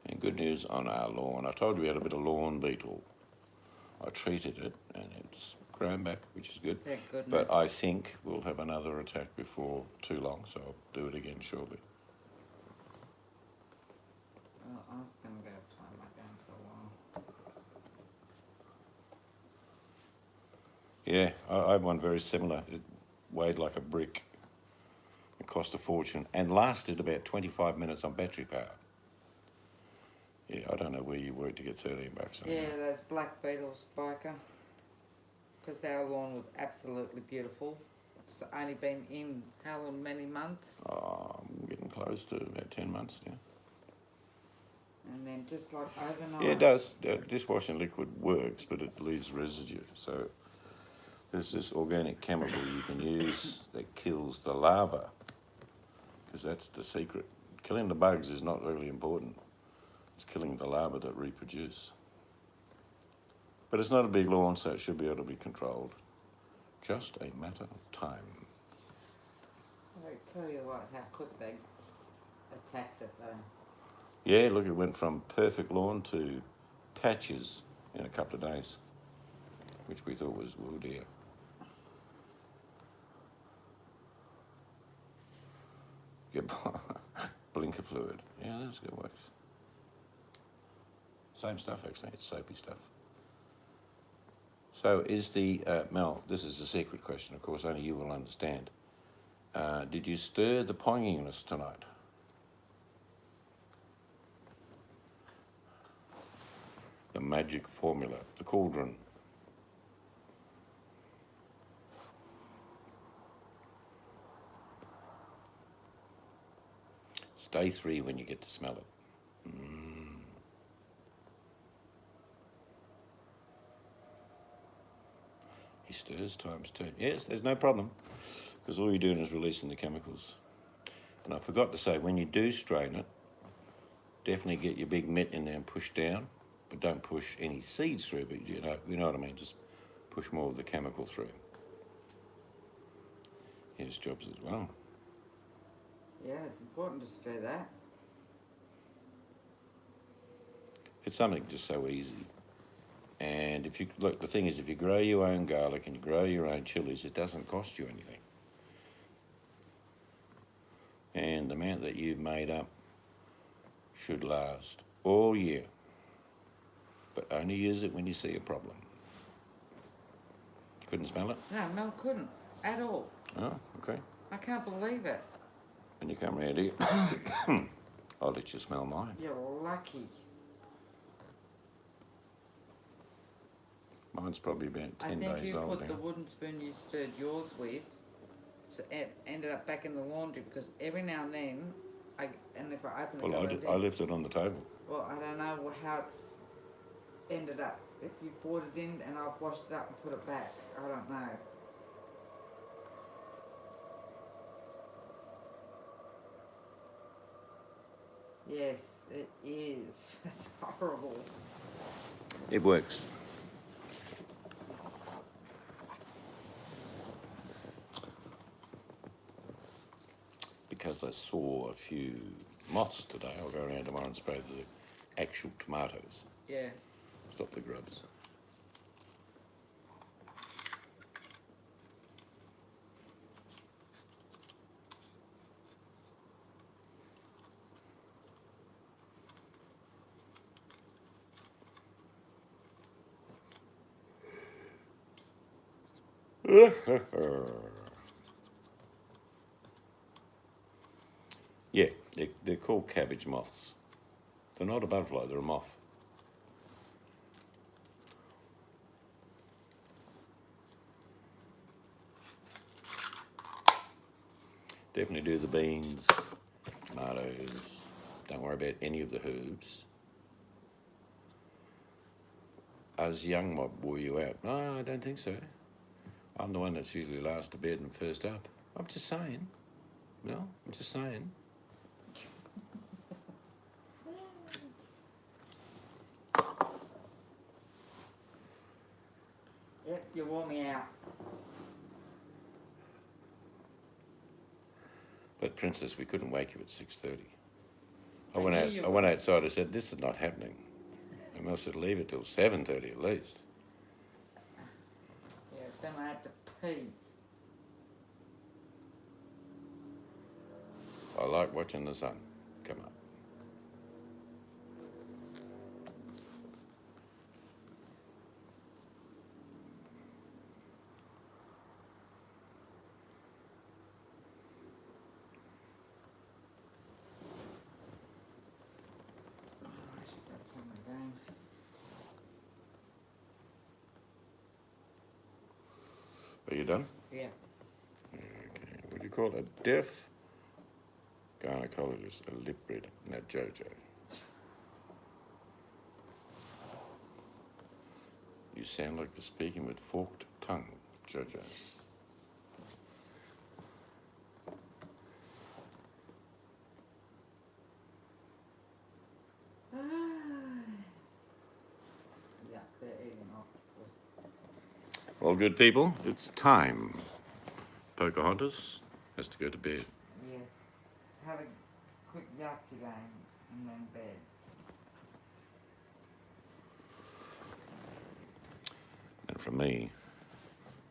And good news on our lawn. I told you we had a bit of lawn beetle. I treated it and it's grown back, which is good. Thank goodness. But I think we'll have another attack before too long, so I'll do it again shortly. Well, I was going to go tie my down for a while. Yeah, I had one very similar. It weighed like a brick. It cost a fortune and lasted about 25 minutes on battery power. Yeah, I don't know where you work to get $13. Yeah, those black beetle spiker. Because our lawn was absolutely beautiful. It's only been in how many months? Oh, I'm getting close to about 10 months now. And then just like overnight. Yeah, it does. Dishwashing liquid works, but it leaves residue. So there's this organic chemical you can use that kills the larva, because that's the secret. Killing the bugs is not really important. It's killing the larvae that reproduce. But it's not a big lawn, so it should be able to be controlled. Just a matter of time. I tell you what, how quick they attacked it though. Yeah, look, it went from perfect lawn to patches in a couple of days, which we thought was, oh dear. Get blinker fluid. Yeah, that's good works. Same stuff actually, it's soapy stuff. So is the, Mel, this is a secret question, of course, only you will understand. Did you stir the ponginess tonight? The magic formula, the cauldron. Stay 3 when you get to smell it. He stirs times 2. Yes, there's no problem, because all you're doing is releasing the chemicals. And I forgot to say, when you do strain it, definitely get your big mitt in there and push down, but don't push any seeds through, but you know what I mean, just push more of the chemical through. Here's Jobs as well. Yeah, it's important to stir that. It's something just so easy. And if you look, the thing is, if you grow your own garlic and you grow your own chilies, it doesn't cost you anything. And the amount that you've made up should last all year. But only use it when you see a problem. Couldn't smell it? No, Mel couldn't at all. Oh, okay. I can't believe it. When you come round here, I'll let you smell mine. You're lucky. Mine's probably about 10 days old now. I think you put the wooden spoon you stirred yours with, so it ended up back in the laundry, because every now and then, if I open the cupboard, I left it on the table. Well, I don't know how it's ended up. If you brought it in and I've washed it up and put it back, I don't know. Yes, it is. It's horrible. It works. Because I saw a few moths today, I'll go around tomorrow and spray the actual tomatoes. Yeah. Stop the grubs. Yeah, they're called cabbage moths. They're not a butterfly, they're a moth. Definitely do the beans, tomatoes. Don't worry about any of the herbs. As young mob wore you out? No, I don't think so. I'm the one that's usually last to bed and first up. I'm just saying. No, I'm just saying. Yep, you wore me out. But Princess, we couldn't wake you at 6:30. I knew you went outside. I said, "This is not happening." And I said, "Leave it till 7:30 at least." Yeah, then I had to pee. I like watching the sun come up. Oh, I should go play my game. Are you done? Yeah. Okay. What do you call it? A deaf gynecologist, a lip reader, not Jojo. You sound like you're speaking with forked tongue, Jojo. Yeah, they're eating off. Well, good people, it's time. Pocahontas has to go to bed. Yes. Have a quick Yahtzee game and then bed. from me,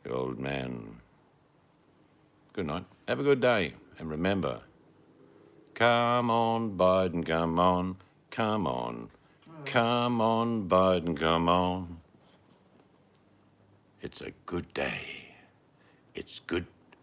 the old man. Good night. Have a good day. And remember, come on, Biden, come on. Come on. Come on, Biden, come on. It's a good day. It's good